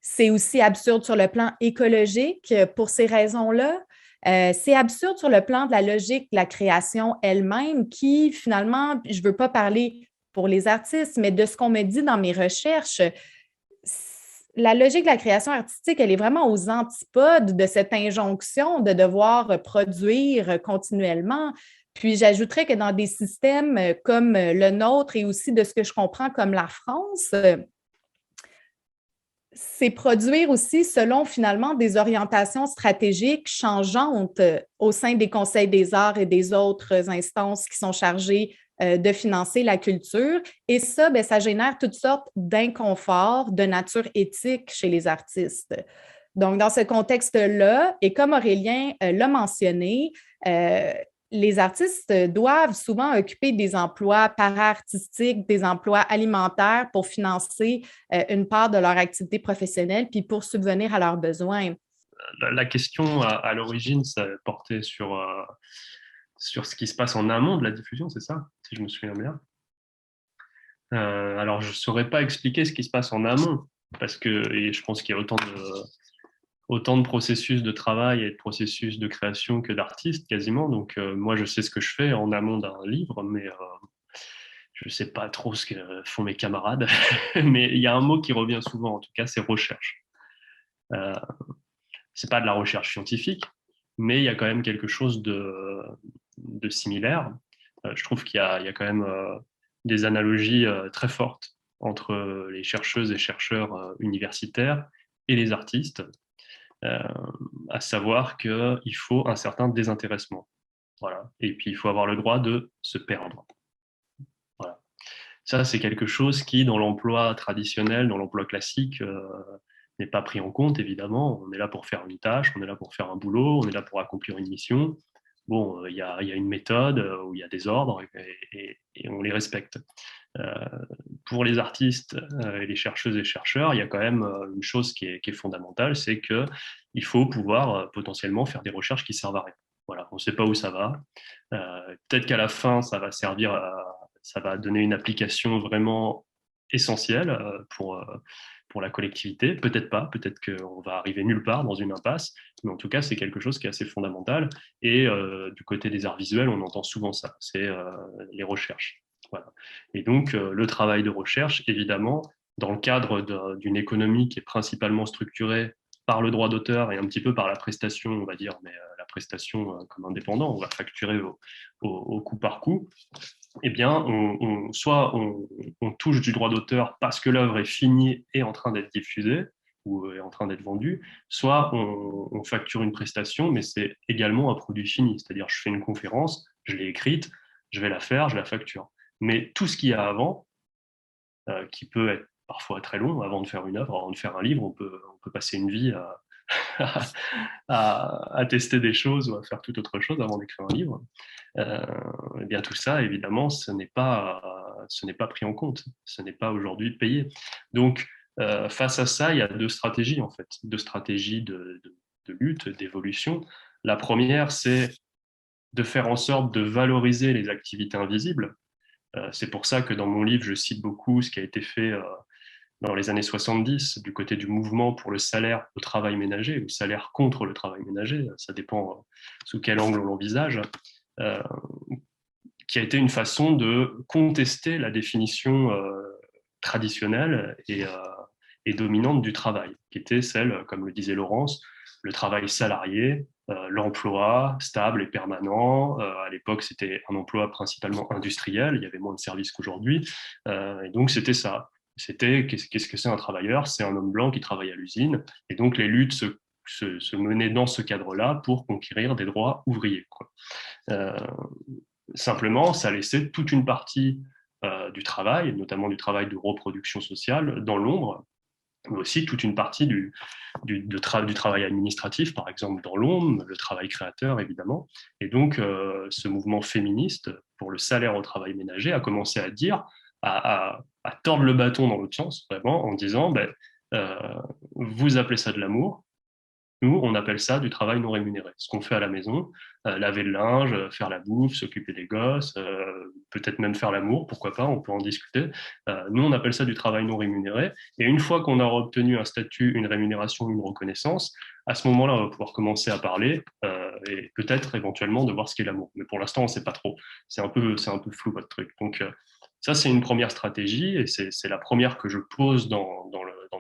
C'est aussi absurde sur le plan écologique pour ces raisons-là. C'est absurde sur le plan de la logique de la création elle-même qui, finalement, je ne veux pas parler pour les artistes, mais de ce qu'on me dit dans mes recherches, la logique de la création artistique, elle est vraiment aux antipodes de cette injonction de devoir produire continuellement. Puis j'ajouterais que dans des systèmes comme le nôtre et aussi de ce que je comprends comme la France, c'est produire aussi selon finalement des orientations stratégiques changeantes au sein des conseils des arts et des autres instances qui sont chargées de financer la culture. Et ça, bien, ça génère toutes sortes d'inconforts de nature éthique chez les artistes. Donc, dans ce contexte-là, et comme Aurélien l'a mentionné, les artistes doivent souvent occuper des emplois para-artistiques, des emplois alimentaires pour financer une part de leur activité professionnelle, puis pour subvenir à leurs besoins.
La question à l'origine, ça portait sur ce qui se passe en amont de la diffusion, c'est ça, si je me souviens bien. Alors, je ne saurais pas expliquer ce qui se passe en amont, parce que je pense qu'il y a autant de processus de travail et de processus de création que d'artistes quasiment. Donc, moi, je sais ce que je fais en amont d'un livre, mais je ne sais pas trop ce que font mes camarades. Mais il y a un mot qui revient souvent, en tout cas, c'est recherche. C'est pas de la recherche scientifique, mais il y a quand même quelque chose de similaire. Je trouve qu'il y a quand même des analogies très fortes entre les chercheuses et chercheurs universitaires et les artistes. À savoir qu'il faut un certain désintéressement. Voilà. Et puis, il faut avoir le droit de se perdre. Voilà. Ça, c'est quelque chose qui, dans l'emploi traditionnel, dans l'emploi classique, n'est pas pris en compte, évidemment. On est là pour faire une tâche, on est là pour faire un boulot, on est là pour accomplir une mission. Bon, il y a une méthode où il y a des ordres et on les respecte. Pour les artistes et les chercheuses et chercheurs, il y a quand même une chose qui est fondamentale, c'est qu'il faut pouvoir potentiellement faire des recherches qui servent à rien. Voilà, on ne sait pas où ça va. Peut-être qu'à la fin, ça va donner une application vraiment essentielle pour la collectivité. Peut-être pas, peut-être qu'on va arriver nulle part dans une impasse, mais en tout cas, c'est quelque chose qui est assez fondamental. Et du côté des arts visuels, on entend souvent ça, c'est les recherches. Voilà. Et donc, le travail de recherche, évidemment, dans le cadre d'une économie qui est principalement structurée par le droit d'auteur et un petit peu par la prestation, on va dire, mais la prestation comme indépendant, on va facturer au coup par coup, eh bien, soit on touche du droit d'auteur parce que l'œuvre est finie et en train d'être diffusée ou est en train d'être vendue, soit on facture une prestation, mais c'est également un produit fini. C'est-à-dire, je fais une conférence, je l'ai écrite, je vais la faire, je la facture. Mais tout ce qu'il y a avant, qui peut être parfois très long, avant de faire une œuvre, avant de faire un livre, on peut passer une vie à tester des choses ou à faire toute autre chose avant d'écrire un livre. Eh bien tout ça, évidemment, ce n'est pas pris en compte, ce n'est pas aujourd'hui payé. Donc, face à ça, il y a deux stratégies, en fait, deux stratégies de lutte, d'évolution. La première, c'est de faire en sorte de valoriser les activités invisibles. C'est pour ça que dans mon livre, je cite beaucoup ce qui a été fait dans les années 70 du côté du mouvement pour le salaire au travail ménager, ou salaire contre le travail ménager, ça dépend sous quel angle on l'envisage, qui a été une façon de contester la définition traditionnelle et dominante du travail, qui était celle, comme le disait Laurence, le travail salarié, l'emploi stable et permanent. À l'époque, c'était un emploi principalement industriel, il y avait moins de services qu'aujourd'hui, et donc c'était ça. C'était qu'est-ce que c'est un travailleur? C'est un homme blanc qui travaille à l'usine, et donc les luttes se menaient dans ce cadre-là pour conquérir des droits ouvriers, quoi. Simplement, ça laissait toute une partie du travail, notamment du travail de reproduction sociale, dans l'ombre, mais aussi toute une partie du travail administratif, par exemple, dans l'ombre, le travail créateur, évidemment. Et donc, ce mouvement féministe pour le salaire au travail ménager a commencé à dire, à tordre le bâton dans l'autre sens, vraiment, en disant, vous appelez ça de l'amour, Nous, on appelle ça du travail non rémunéré. Ce qu'on fait à la maison, laver le linge, faire la bouffe, s'occuper des gosses, peut-être même faire l'amour, pourquoi pas, on peut en discuter. Nous, on appelle ça du travail non rémunéré. Et une fois qu'on aura obtenu un statut, une rémunération, une reconnaissance, à ce moment-là, on va pouvoir commencer à parler et peut-être éventuellement de voir ce qu'est l'amour. Mais pour l'instant, on ne sait pas trop. C'est un peu flou, votre truc. Donc, ça, c'est une première stratégie et c'est la première que je pose dans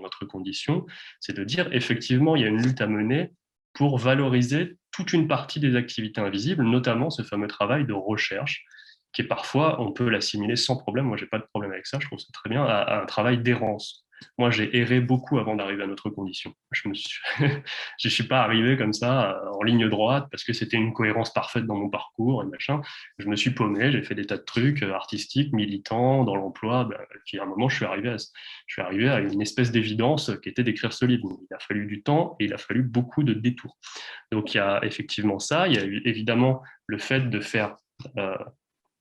notre condition. C'est de dire, effectivement, il y a une lutte à mener pour valoriser toute une partie des activités invisibles, notamment ce fameux travail de recherche, qui est parfois, on peut l'assimiler sans problème, moi, je n'ai pas de problème avec ça, je trouve ça très bien, à un travail d'errance. Moi, j'ai erré beaucoup avant d'arriver à notre condition. Je ne suis pas arrivé comme ça en ligne droite parce que c'était une cohérence parfaite dans mon parcours et machin. Je me suis paumé, j'ai fait des tas de trucs artistiques, militants, dans l'emploi. Puis à un moment, je suis arrivé à une espèce d'évidence qui était d'écrire ce livre. Il a fallu du temps et il a fallu beaucoup de détours. Donc il y a effectivement ça. Il y a évidemment le fait de faire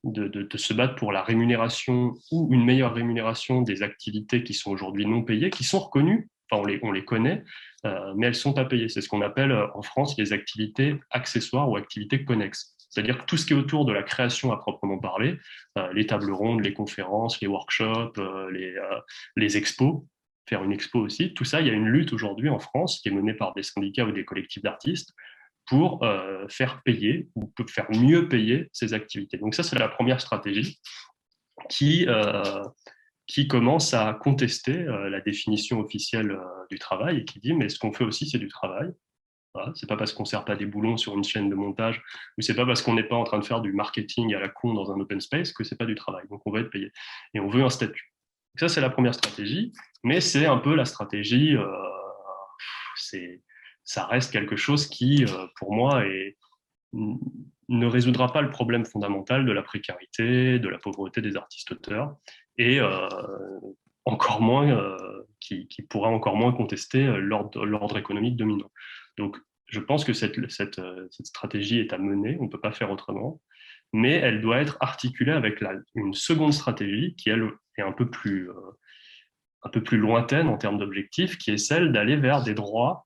de se battre pour la rémunération ou une meilleure rémunération des activités qui sont aujourd'hui non payées, qui sont reconnues, enfin on les connaît, mais elles ne sont pas payées. C'est ce qu'on appelle en France les activités accessoires ou activités connexes. C'est-à-dire tout ce qui est autour de la création à proprement parler, les tables rondes, les conférences, les workshops, les expos, faire une expo aussi, tout ça, il y a une lutte aujourd'hui en France qui est menée par des syndicats ou des collectifs d'artistes pour faire payer ou pour faire mieux payer ces activités. Donc ça, c'est la première stratégie qui commence à contester la définition officielle du travail et qui dit mais ce qu'on fait aussi, c'est du travail. Voilà. C'est pas parce qu'on ne sert pas des boulons sur une chaîne de montage ou c'est pas parce qu'on n'est pas en train de faire du marketing à la con dans un open space que c'est pas du travail. Donc on va être payé et on veut un statut. Donc ça, c'est la première stratégie, mais c'est un peu la stratégie, ça reste quelque chose qui, pour moi, ne résoudra pas le problème fondamental de la précarité, de la pauvreté des artistes-auteurs, et encore moins, qui pourra encore moins contester l'ordre économique dominant. Donc, je pense que cette stratégie est à mener, on ne peut pas faire autrement, mais elle doit être articulée avec une seconde stratégie qui, elle, est un peu plus lointaine en termes d'objectifs, qui est celle d'aller vers des droits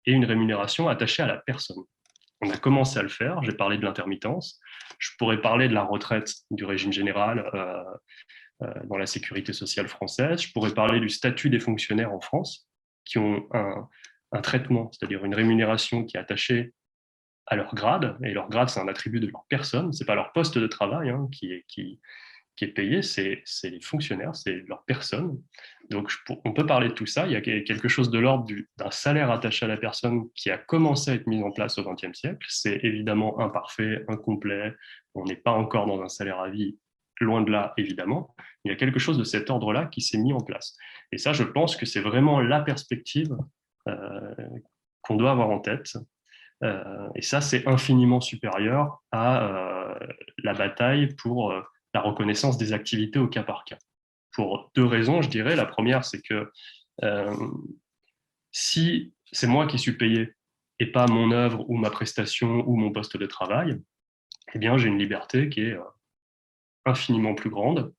et une rémunération attachée à la personne. On a commencé à le faire, j'ai parlé de l'intermittence, je pourrais parler de la retraite du régime général dans la sécurité sociale française, je pourrais parler du statut des fonctionnaires en France, qui ont un traitement, c'est-à-dire une rémunération qui est attachée à leur grade, et leur grade, c'est un attribut de leur personne, ce n'est pas leur poste de travail qui est payé, c'est les fonctionnaires, c'est leur personne. Donc, on peut parler de tout ça. Il y a quelque chose de l'ordre d'un salaire attaché à la personne qui a commencé à être mis en place au XXe siècle. C'est évidemment imparfait, incomplet. On n'est pas encore dans un salaire à vie, loin de là, évidemment. Il y a quelque chose de cet ordre-là qui s'est mis en place. Et ça, je pense que c'est vraiment la perspective qu'on doit avoir en tête. Et ça, c'est infiniment supérieur à la bataille pour la reconnaissance des activités au cas par cas. Pour deux raisons, je dirais. La première, c'est que si c'est moi qui suis payé et pas mon œuvre ou ma prestation ou mon poste de travail, eh bien, j'ai une liberté qui est infiniment plus grande.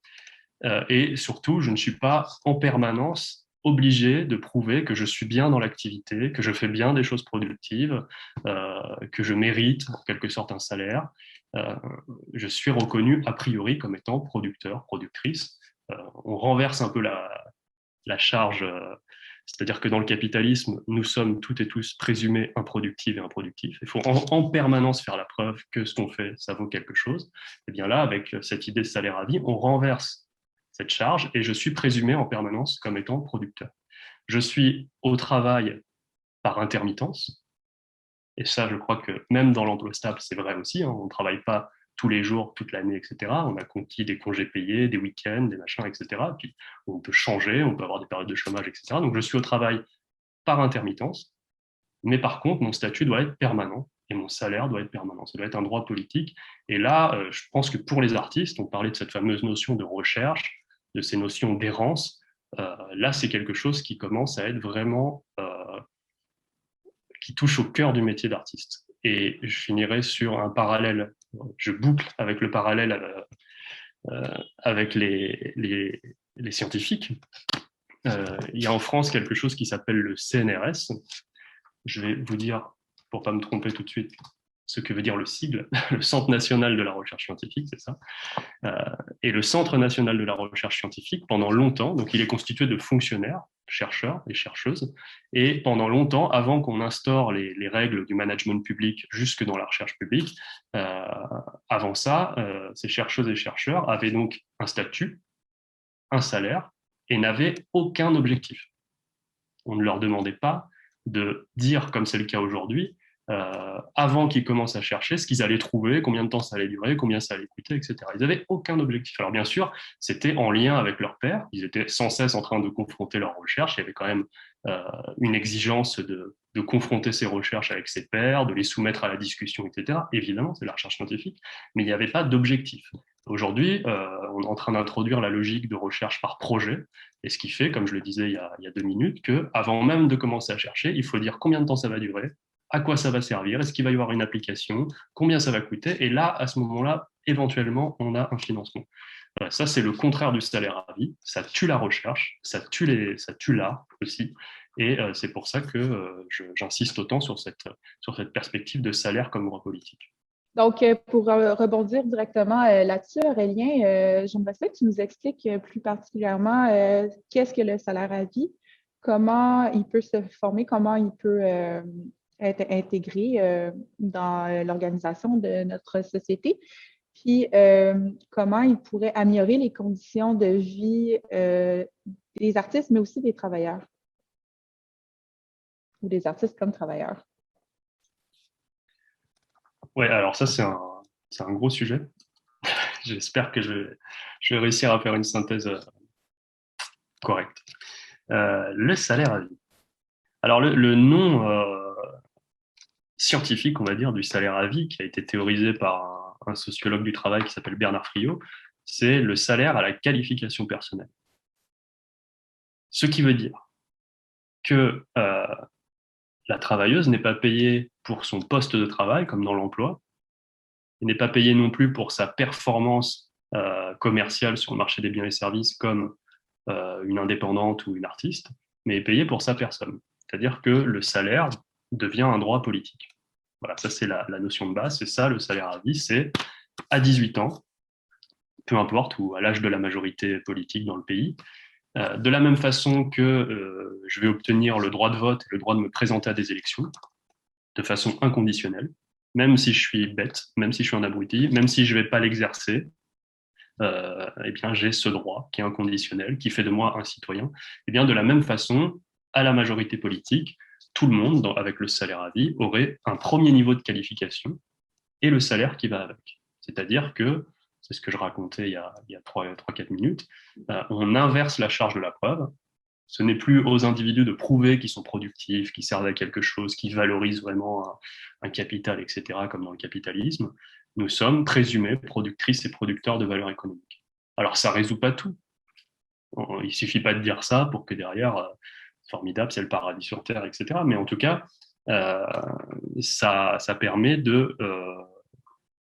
Et surtout, je ne suis pas en permanence obligé de prouver que je suis bien dans l'activité, que je fais bien des choses productives, que je mérite en quelque sorte un salaire. Je suis reconnu a priori comme étant producteur, productrice. On renverse un peu la charge, c'est-à-dire que dans le capitalisme, nous sommes toutes et tous présumés improductifs et improductifs. Il faut en permanence faire la preuve que ce qu'on fait, ça vaut quelque chose. Et bien là, avec cette idée de salaire à vie, on renverse cette charge et je suis présumé en permanence comme étant producteur. Je suis au travail par intermittence, et ça, je crois que même dans l'emploi stable, c'est vrai aussi, on ne travaille pas tous les jours, toute l'année, etc. On a conquis des congés payés, des week-ends, des machins, etc. Puis on peut changer, on peut avoir des périodes de chômage, etc. Donc je suis au travail par intermittence, mais par contre, mon statut doit être permanent et mon salaire doit être permanent. Ça doit être un droit politique. Et là, je pense que pour les artistes, on parlait de cette fameuse notion de recherche, de ces notions d'errance. Là, c'est quelque chose qui commence à être vraiment qui touche au cœur du métier d'artiste. Et je finirai sur un parallèle, je boucle avec le parallèle avec les scientifiques. Il y a en France quelque chose qui s'appelle le CNRS, Je vais vous dire, pour ne pas me tromper tout de suite, ce que veut dire le sigle, le Centre national de la recherche scientifique, c'est ça. Et le Centre national de la recherche scientifique, pendant longtemps, donc il est constitué de fonctionnaires, chercheurs et chercheuses, et pendant longtemps, avant qu'on instaure les règles du management public jusque dans la recherche publique, avant ça, ces chercheuses et chercheurs avaient donc un statut, un salaire, et n'avaient aucun objectif. On ne leur demandait pas de dire, comme c'est le cas aujourd'hui, avant qu'ils commencent à chercher ce qu'ils allaient trouver, combien de temps ça allait durer, combien ça allait coûter, etc. Ils n'avaient aucun objectif. Alors bien sûr, c'était en lien avec leur pairs. Ils étaient sans cesse en train de confronter leurs recherches. Il y avait quand même une exigence de confronter ces recherches avec ses pairs, de les soumettre à la discussion, etc. Évidemment, c'est la recherche scientifique, mais il n'y avait pas d'objectif. Aujourd'hui, on est en train d'introduire la logique de recherche par projet, et ce qui fait, comme je le disais il y a 2 minutes, qu'avant même de commencer à chercher, il faut dire combien de temps ça va durer, à quoi ça va servir, est-ce qu'il va y avoir une application, combien ça va coûter, et là, à ce moment-là, éventuellement, on a un financement. Voilà, ça, c'est le contraire du salaire à vie, ça tue la recherche, ça tue l'art aussi, et c'est pour ça que j'insiste autant sur cette perspective de salaire comme droit politique.
Donc, pour rebondir directement là-dessus, Aurélien, j'aimerais ça que tu nous expliques plus particulièrement qu'est-ce que le salaire à vie, comment il peut se former, comment il peut être intégré dans l'organisation de notre société, puis comment il pourrait améliorer les conditions de vie des artistes, mais aussi des travailleurs, ou des artistes comme travailleurs.
Ouais, alors ça, c'est un gros sujet. J'espère que je vais réussir à faire une synthèse correcte. Le salaire à vie. Alors, le nom scientifique, on va dire, du salaire à vie, qui a été théorisé par un sociologue du travail qui s'appelle Bernard Friot, c'est le salaire à la qualification personnelle. Ce qui veut dire que la travailleuse n'est pas payée pour son poste de travail, comme dans l'emploi, et n'est pas payée non plus pour sa performance commerciale sur le marché des biens et services, comme une indépendante ou une artiste, mais est payée pour sa personne. C'est-à-dire que le salaire devient un droit politique. Voilà, ça c'est la notion de base, c'est ça le salaire à vie, c'est à 18 ans, peu importe, ou à l'âge de la majorité politique dans le pays, de la même façon que je vais obtenir le droit de vote et le droit de me présenter à des élections, de façon inconditionnelle, même si je suis bête, même si je suis un abruti, même si je ne vais pas l'exercer, eh bien, j'ai ce droit qui est inconditionnel, qui fait de moi un citoyen. Eh bien, de la même façon, à la majorité politique, tout le monde, avec le salaire à vie, aurait un premier niveau de qualification et le salaire qui va avec. C'est-à-dire que, c'est ce que je racontais il y a 3-4 minutes, on inverse la charge de la preuve. Ce n'est plus aux individus de prouver qu'ils sont productifs, qu'ils servent à quelque chose, qu'ils valorisent vraiment un capital, etc., comme dans le capitalisme. Nous sommes présumés productrices et producteurs de valeur économique. Alors, ça ne résout pas tout. Il ne suffit pas de dire ça pour que derrière, formidable, c'est le paradis sur Terre, etc. Mais en tout cas, ça permet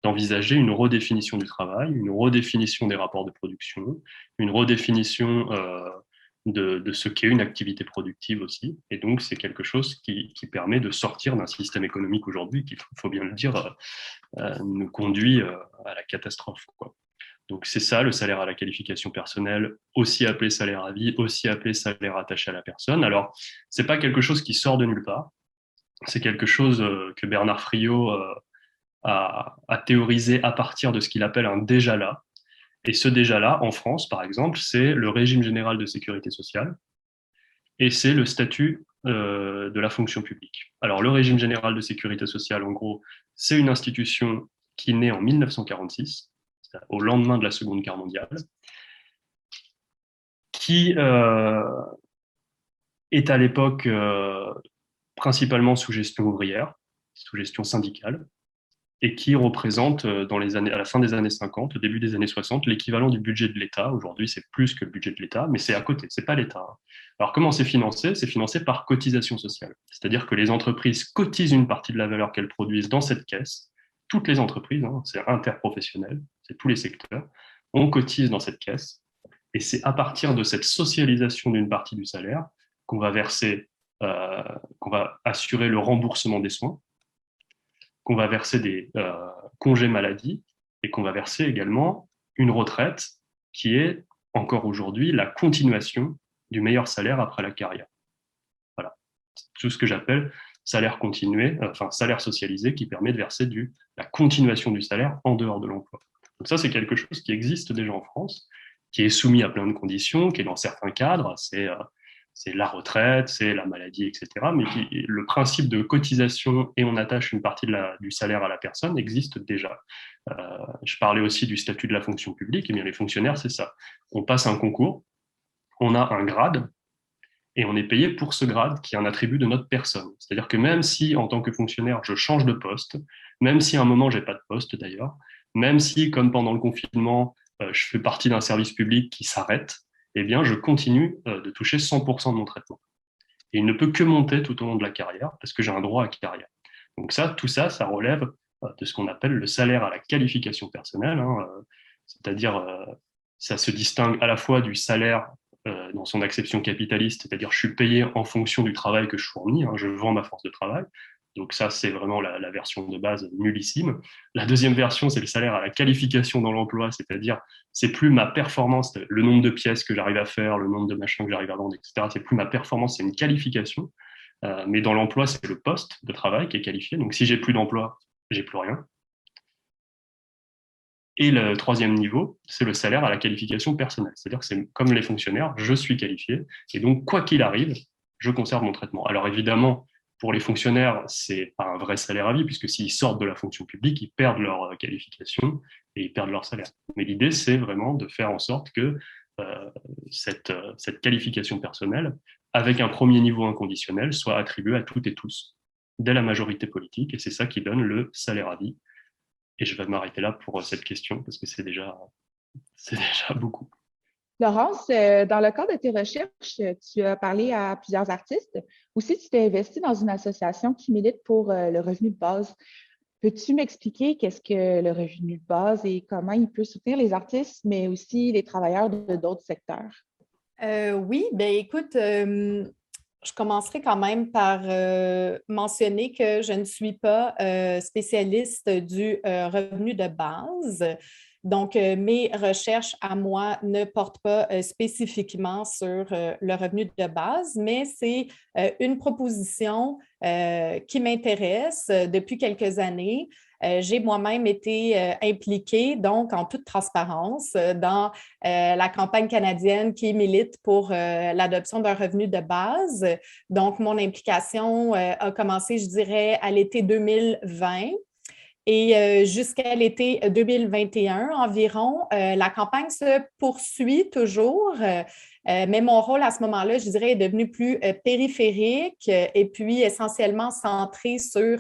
d'envisager une redéfinition du travail, une redéfinition des rapports de production, une redéfinition de ce qu'est une activité productive aussi. Et donc, c'est quelque chose qui permet de sortir d'un système économique aujourd'hui qui, il faut bien le dire, nous conduit à la catastrophe, quoi. Donc, c'est ça, le salaire à la qualification personnelle, aussi appelé salaire à vie, aussi appelé salaire attaché à la personne. Alors, ce n'est pas quelque chose qui sort de nulle part. C'est quelque chose que Bernard Friot a théorisé à partir de ce qu'il appelle un déjà-là. Et ce déjà-là, en France, par exemple, c'est le régime général de sécurité sociale et c'est le statut de la fonction publique. Alors, le régime général de sécurité sociale, en gros, c'est une institution qui naît en 1946, au lendemain de la Seconde Guerre mondiale, qui est à l'époque principalement sous gestion ouvrière, sous gestion syndicale, et qui représente à la fin des années 50, au début des années 60, l'équivalent du budget de l'État. Aujourd'hui, c'est plus que le budget de l'État, mais c'est à côté, c'est pas l'État. Alors, comment c'est financé? C'est financé par cotisation sociale. C'est-à-dire que les entreprises cotisent une partie de la valeur qu'elles produisent dans cette caisse. Toutes les entreprises, c'est interprofessionnel, c'est tous les secteurs, on cotise dans cette caisse. Et c'est à partir de cette socialisation d'une partie du salaire qu'on va verser qu'on va assurer le remboursement des soins, qu'on va verser des congés maladie et qu'on va verser également une retraite qui est encore aujourd'hui la continuation du meilleur salaire après la carrière. Voilà, tout ce que j'appelle salaire continué, salaire socialisé qui permet de verser la continuation du salaire en dehors de l'emploi. Donc ça, c'est quelque chose qui existe déjà en France, qui est soumis à plein de conditions, qui est dans certains cadres, c'est la retraite, c'est la maladie, etc. Mais le principe de cotisation et on attache une partie du salaire à la personne existe déjà. Je parlais aussi du statut de la fonction publique. Eh bien, les fonctionnaires, c'est ça. On passe un concours, on a un grade et on est payé pour ce grade qui est un attribut de notre personne. C'est-à-dire que même si, en tant que fonctionnaire, je change de poste, même si à un moment, j'ai pas de poste d'ailleurs, même si, comme pendant le confinement, je fais partie d'un service public qui s'arrête, eh bien, je continue de toucher 100% de mon traitement. Et il ne peut que monter tout au long de la carrière parce que j'ai un droit à carrière. Donc tout ça, ça relève de ce qu'on appelle le salaire à la qualification personnelle, c'est-à-dire ça se distingue à la fois du salaire dans son acception capitaliste, c'est-à-dire je suis payé en fonction du travail que je fournis, je vends ma force de travail. Donc ça, c'est vraiment la version de base nullissime. La deuxième version, c'est le salaire à la qualification dans l'emploi, c'est-à-dire c'est plus ma performance, le nombre de pièces que j'arrive à faire, le nombre de machins que j'arrive à vendre, etc. C'est plus ma performance, c'est une qualification. Mais dans l'emploi, c'est le poste de travail qui est qualifié. Donc si j'ai plus d'emploi, j'ai plus rien. Et le troisième niveau, c'est le salaire à la qualification personnelle. C'est-à-dire que c'est comme les fonctionnaires, je suis qualifié. Et donc, quoi qu'il arrive, je conserve mon traitement. Alors évidemment, pour les fonctionnaires, c'est pas un vrai salaire à vie, puisque s'ils sortent de la fonction publique, ils perdent leur qualification et ils perdent leur salaire. Mais l'idée, c'est vraiment de faire en sorte que cette qualification personnelle, avec un premier niveau inconditionnel, soit attribuée à toutes et tous, dès la majorité politique. Et c'est ça qui donne le salaire à vie. Et je vais m'arrêter là pour cette question, parce que c'est déjà beaucoup.
Laurence, dans le cadre de tes recherches, tu as parlé à plusieurs artistes. Aussi, tu t'es investi dans une association qui milite pour le revenu de base. Peux-tu m'expliquer qu'est-ce que le revenu de base et comment il peut soutenir les artistes, mais aussi les travailleurs de d'autres secteurs?
Oui, bien écoute, je commencerai quand même par mentionner que je ne suis pas spécialiste du revenu de base. Donc, mes recherches à moi ne portent pas spécifiquement sur le revenu de base, mais c'est une proposition qui m'intéresse depuis quelques années. J'ai moi-même été impliquée, donc en toute transparence, dans la campagne canadienne qui milite pour l'adoption d'un revenu de base. Donc, mon implication a commencé, je dirais, à l'été 2020. Et jusqu'à l'été 2021 environ, la campagne se poursuit toujours, mais mon rôle à ce moment-là, je dirais, est devenu plus périphérique et puis essentiellement centré sur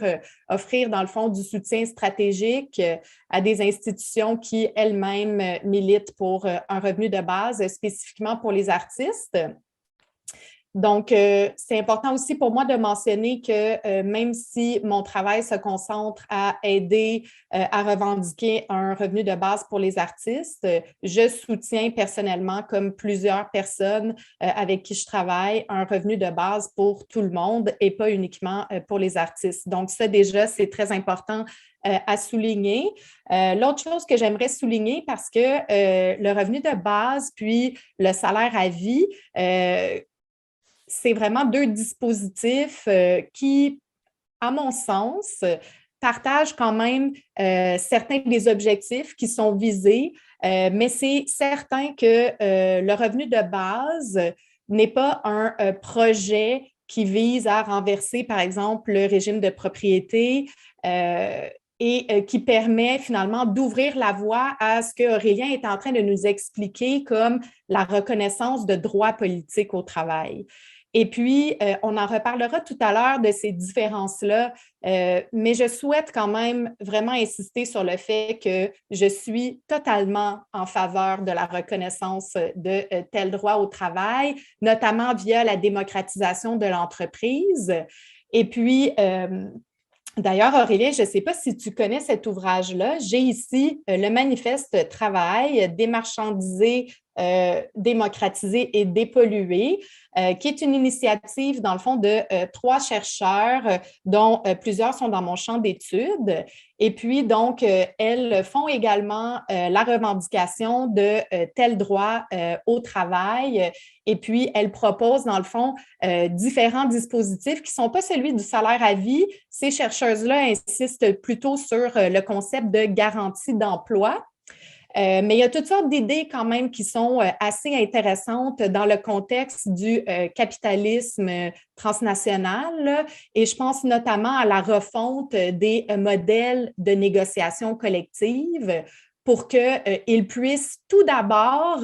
offrir, dans le fond, du soutien stratégique à des institutions qui elles-mêmes militent pour un revenu de base, spécifiquement pour les artistes. Donc, c'est important aussi pour moi de mentionner que même si mon travail se concentre à aider à revendiquer un revenu de base pour les artistes, je soutiens personnellement, comme plusieurs personnes avec qui je travaille, un revenu de base pour tout le monde et pas uniquement pour les artistes. Donc, ça déjà, c'est très important à souligner. L'autre chose que j'aimerais souligner, parce que le revenu de base puis le salaire à vie, c'est vraiment deux dispositifs qui, à mon sens, partagent quand même certains des objectifs qui sont visés, mais c'est certain que le revenu de base n'est pas un projet qui vise à renverser, par exemple, le régime de propriété et qui permet finalement d'ouvrir la voie à ce qu'Aurélien est en train de nous expliquer comme la reconnaissance de droits politiques au travail. Et puis, on en reparlera tout à l'heure de ces différences-là, mais je souhaite quand même vraiment insister sur le fait que je suis totalement en faveur de la reconnaissance de tels droits au travail, notamment via la démocratisation de l'entreprise. Et puis, d'ailleurs, Aurélien, je ne sais pas si tu connais cet ouvrage-là. J'ai ici le manifeste travail, démarchandiser démocratiser et dépolluer, qui est une initiative, dans le fond, de 3 chercheurs, dont plusieurs sont dans mon champ d'études. Et puis, donc, elles font également la revendication de tel droit au travail. Et puis, elles proposent, dans le fond, différents dispositifs qui ne sont pas celui du salaire à vie. Ces chercheuses-là insistent plutôt sur le concept de garantie d'emploi. Mais il y a toutes sortes d'idées quand même qui sont assez intéressantes dans le contexte du capitalisme transnational, là, et je pense notamment à la refonte des modèles de négociation collective pour qu'ils puissent tout d'abord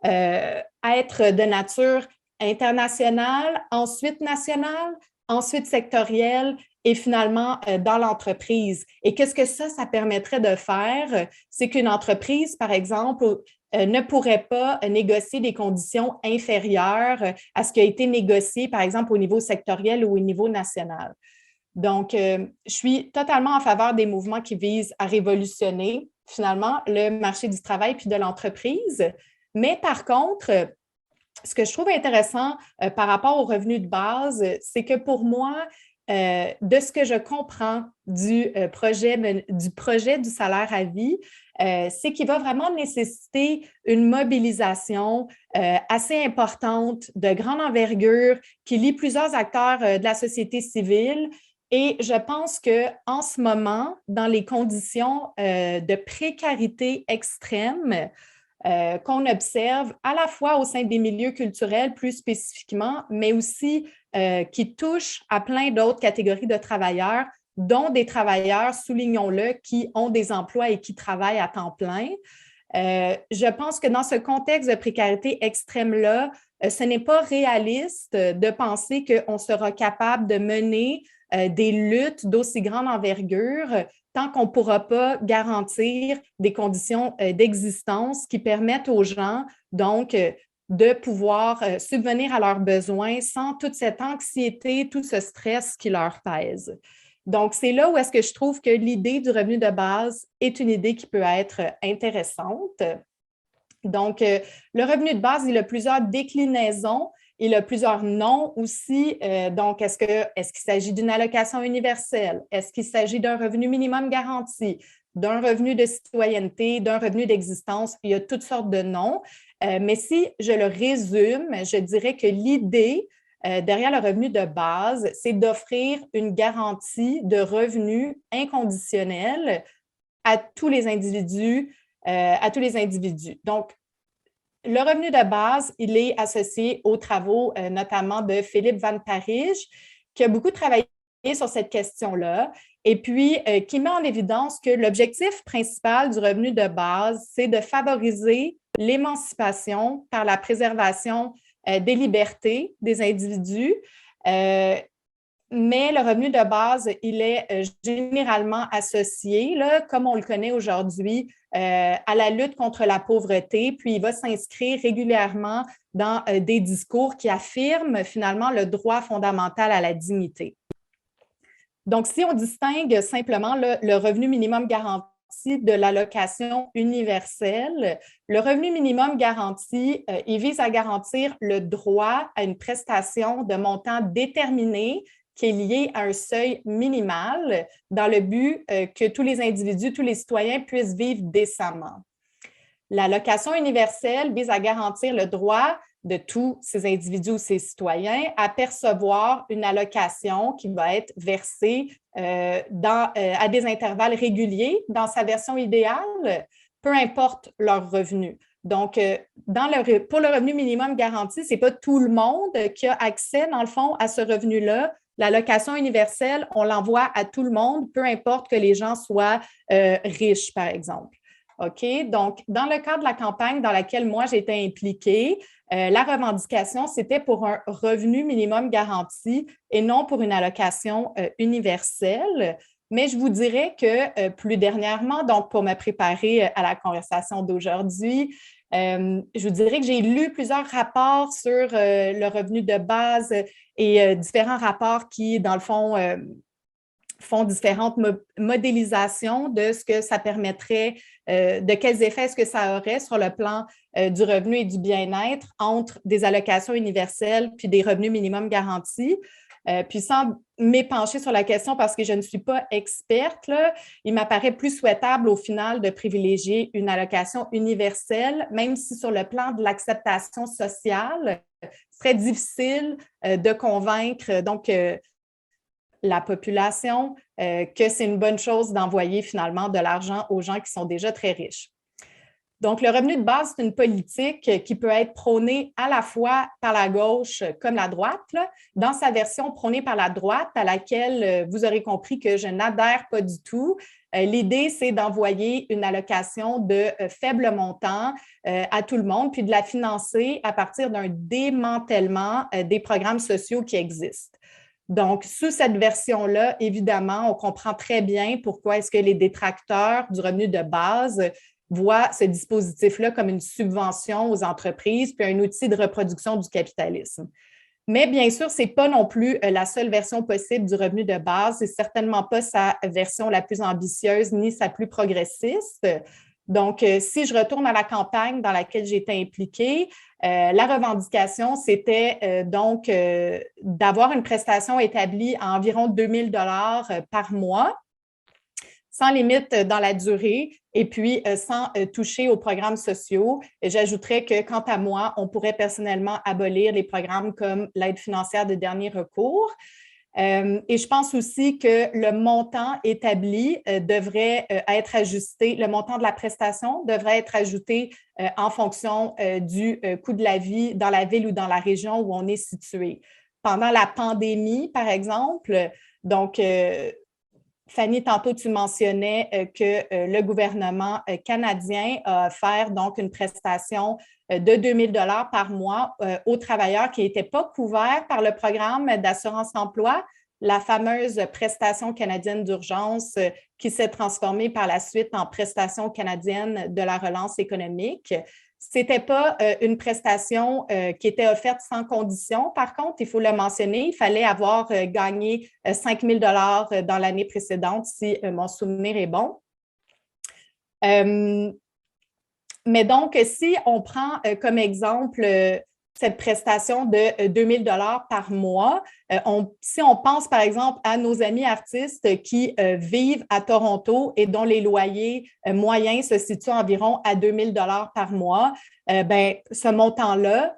être de nature internationale, ensuite nationale, ensuite sectorielle et finalement dans l'entreprise. Et qu'est-ce que ça permettrait de faire? C'est qu'une entreprise, par exemple, ne pourrait pas négocier des conditions inférieures à ce qui a été négocié, par exemple, au niveau sectoriel ou au niveau national. Donc, je suis totalement en faveur des mouvements qui visent à révolutionner, finalement, le marché du travail puis de l'entreprise. Mais par contre, ce que je trouve intéressant par rapport aux revenus de base, c'est que pour moi, de ce que je comprends du projet du salaire à vie, c'est qu'il va vraiment nécessiter une mobilisation assez importante, de grande envergure, qui lie plusieurs acteurs de la société civile. Et je pense qu'en ce moment, dans les conditions de précarité extrême, qu'on observe à la fois au sein des milieux culturels plus spécifiquement, mais aussi qui touchent à plein d'autres catégories de travailleurs, dont des travailleurs, soulignons-le, qui ont des emplois et qui travaillent à temps plein. Je pense que dans ce contexte de précarité extrême-là, ce n'est pas réaliste de penser qu'on sera capable de mener des luttes d'aussi grande envergure tant qu'on ne pourra pas garantir des conditions d'existence qui permettent aux gens, donc, de pouvoir subvenir à leurs besoins sans toute cette anxiété, tout ce stress qui leur pèse. Donc, c'est là où est-ce que je trouve que l'idée du revenu de base est une idée qui peut être intéressante. Donc, le revenu de base, il a plusieurs déclinaisons. Il a plusieurs noms aussi. Donc, est-ce qu'il s'agit d'une allocation universelle? Est-ce qu'il s'agit d'un revenu minimum garanti, d'un revenu de citoyenneté, d'un revenu d'existence? Il y a toutes sortes de noms. Mais si je le résume, je dirais que l'idée derrière le revenu de base, c'est d'offrir une garantie de revenus inconditionnel à tous les individus. Donc, le revenu de base, il est associé aux travaux notamment de Philippe Van Parijs, qui a beaucoup travaillé sur cette question-là, et puis qui met en évidence que l'objectif principal du revenu de base, c'est de favoriser l'émancipation par la préservation des libertés des individus. Mais le revenu de base, il est généralement associé, là, comme on le connaît aujourd'hui, à la lutte contre la pauvreté, puis il va s'inscrire régulièrement dans des discours qui affirment finalement le droit fondamental à la dignité. Donc, si on distingue simplement le revenu minimum garanti de l'allocation universelle, le revenu minimum garanti, il vise à garantir le droit à une prestation de montant déterminé qui est lié à un seuil minimal dans le but que tous les individus, tous les citoyens puissent vivre décemment. L'allocation universelle vise à garantir le droit de tous ces individus ou ces citoyens à percevoir une allocation qui va être versée à des intervalles réguliers dans sa version idéale, peu importe leur revenu. Donc, pour le revenu minimum garanti, ce n'est pas tout le monde qui a accès, dans le fond, à ce revenu-là. L'allocation universelle, on l'envoie à tout le monde, peu importe que les gens soient riches, par exemple. OK? Donc, dans le cadre de la campagne dans laquelle moi, j'étais impliquée, la revendication, c'était pour un revenu minimum garanti et non pour une allocation universelle. Mais je vous dirais que plus dernièrement, donc pour me préparer à la conversation d'aujourd'hui, je vous dirais que j'ai lu plusieurs rapports sur le revenu de base et différents rapports qui, dans le fond, font différentes modélisations de ce que ça permettrait, de quels effets est-ce que ça aurait sur le plan du revenu et du bien-être entre des allocations universelles puis des revenus minimum garantis. Puis sans m'épancher sur la question parce que je ne suis pas experte, là, il m'apparaît plus souhaitable au final de privilégier une allocation universelle, même si sur le plan de l'acceptation sociale, ce serait difficile de convaincre la population que c'est une bonne chose d'envoyer finalement de l'argent aux gens qui sont déjà très riches. Donc, le revenu de base, c'est une politique qui peut être prônée à la fois par la gauche comme la droite. Là. Dans sa version prônée par la droite, à laquelle vous aurez compris que je n'adhère pas du tout, l'idée, c'est d'envoyer une allocation de faible montant à tout le monde, puis de la financer à partir d'un démantèlement des programmes sociaux qui existent. Donc, sous cette version-là, évidemment, on comprend très bien pourquoi est-ce que les détracteurs du revenu de base voient ce dispositif-là comme une subvention aux entreprises puis un outil de reproduction du capitalisme. Mais bien sûr, ce n'est pas non plus la seule version possible du revenu de base. Ce n'est certainement pas sa version la plus ambitieuse ni sa plus progressiste. Donc, si je retourne à la campagne dans laquelle j'étais impliquée, la revendication, c'était d'avoir une prestation établie à environ 2 000 $ par mois, sans limite dans la durée et puis sans toucher aux programmes sociaux. Et j'ajouterais que, quant à moi, on pourrait personnellement abolir les programmes comme l'aide financière de dernier recours. Et je pense aussi que le montant établi devrait être ajusté, le montant de la prestation devrait être ajouté en fonction du coût de la vie dans la ville ou dans la région où on est situé. Pendant la pandémie, par exemple, donc, Fanny, tantôt, tu mentionnais que le gouvernement canadien a offert donc une prestation de 2 000 $ par mois aux travailleurs qui n'étaient pas couverts par le programme d'assurance-emploi, la fameuse prestation canadienne d'urgence qui s'est transformée par la suite en prestation canadienne de la relance économique. Ce n'était pas une prestation qui était offerte sans condition. Par contre, il faut le mentionner, il fallait avoir gagné 5 000 $ dans l'année précédente, si mon souvenir est bon. Mais donc, si on prend comme exemple cette prestation de 2 000 $ par mois, si on pense par exemple à nos amis artistes qui vivent à Toronto et dont les loyers moyens se situent environ à 2 000 $ par mois, ce montant-là,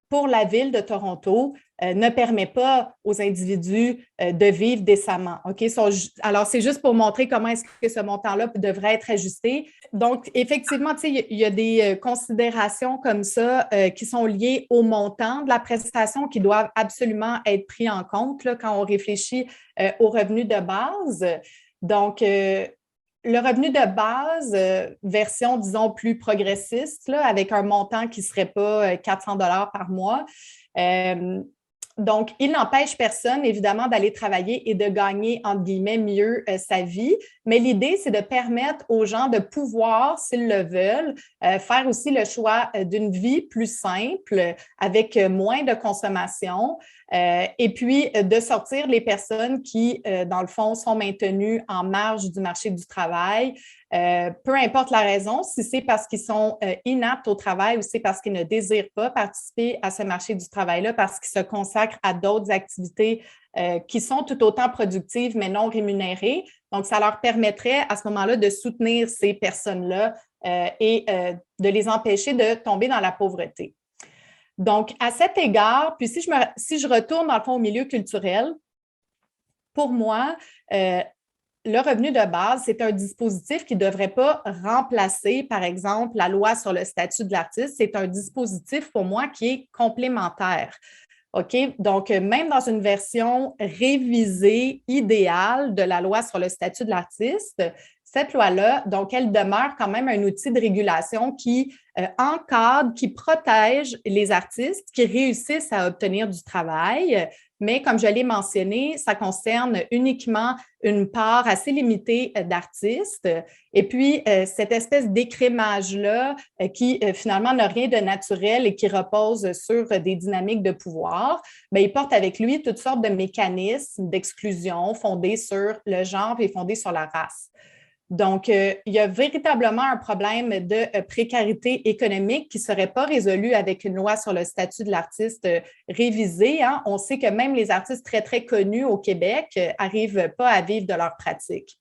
pour la ville de Toronto, ne permet pas aux individus de vivre décemment. Okay? Alors, c'est juste pour montrer comment est-ce que ce montant-là devrait être ajusté. Donc, effectivement, il y a des considérations comme ça qui sont liées au montant de la prestation qui doivent absolument être pris en compte là, quand on réfléchit au revenu de base. Donc, le revenu de base, version, disons, plus progressiste, là, avec un montant qui ne serait pas 400 $ par mois. Donc, il n'empêche personne, évidemment, d'aller travailler et de gagner, entre guillemets, mieux sa vie. Mais l'idée, c'est de permettre aux gens de pouvoir, s'ils le veulent, faire aussi le choix d'une vie plus simple, avec moins de consommation, et puis de sortir les personnes qui, dans le fond, sont maintenues en marge du marché du travail. Peu importe la raison, si c'est parce qu'ils sont inaptes au travail ou c'est parce qu'ils ne désirent pas participer à ce marché du travail-là, parce qu'ils se consacrent à d'autres activités qui sont tout autant productives mais non rémunérées. Donc, ça leur permettrait à ce moment-là de soutenir ces personnes-là et de les empêcher de tomber dans la pauvreté. Donc, à cet égard, puis si je retourne dans le fond au milieu culturel, pour moi, le revenu de base, c'est un dispositif qui ne devrait pas remplacer, par exemple, la loi sur le statut de l'artiste. C'est un dispositif, pour moi, qui est complémentaire. OK? Donc, même dans une version révisée, idéale de la loi sur le statut de l'artiste, cette loi-là, donc, elle demeure quand même un outil de régulation qui encadre, qui protège les artistes qui réussissent à obtenir du travail. mais comme je l'ai mentionné, ça concerne uniquement une part assez limitée d'artistes. Et puis, cette espèce d'écrémage-là qui finalement n'a rien de naturel et qui repose sur des dynamiques de pouvoir, bien, il porte avec lui toutes sortes de mécanismes d'exclusion fondés sur le genre et fondés sur la race. Donc, il y a véritablement un problème de précarité économique qui ne serait pas résolu avec une loi sur le statut de l'artiste révisée. Hein. On sait que même les artistes très, très connus au Québec n'arrivent pas à vivre de leur pratique.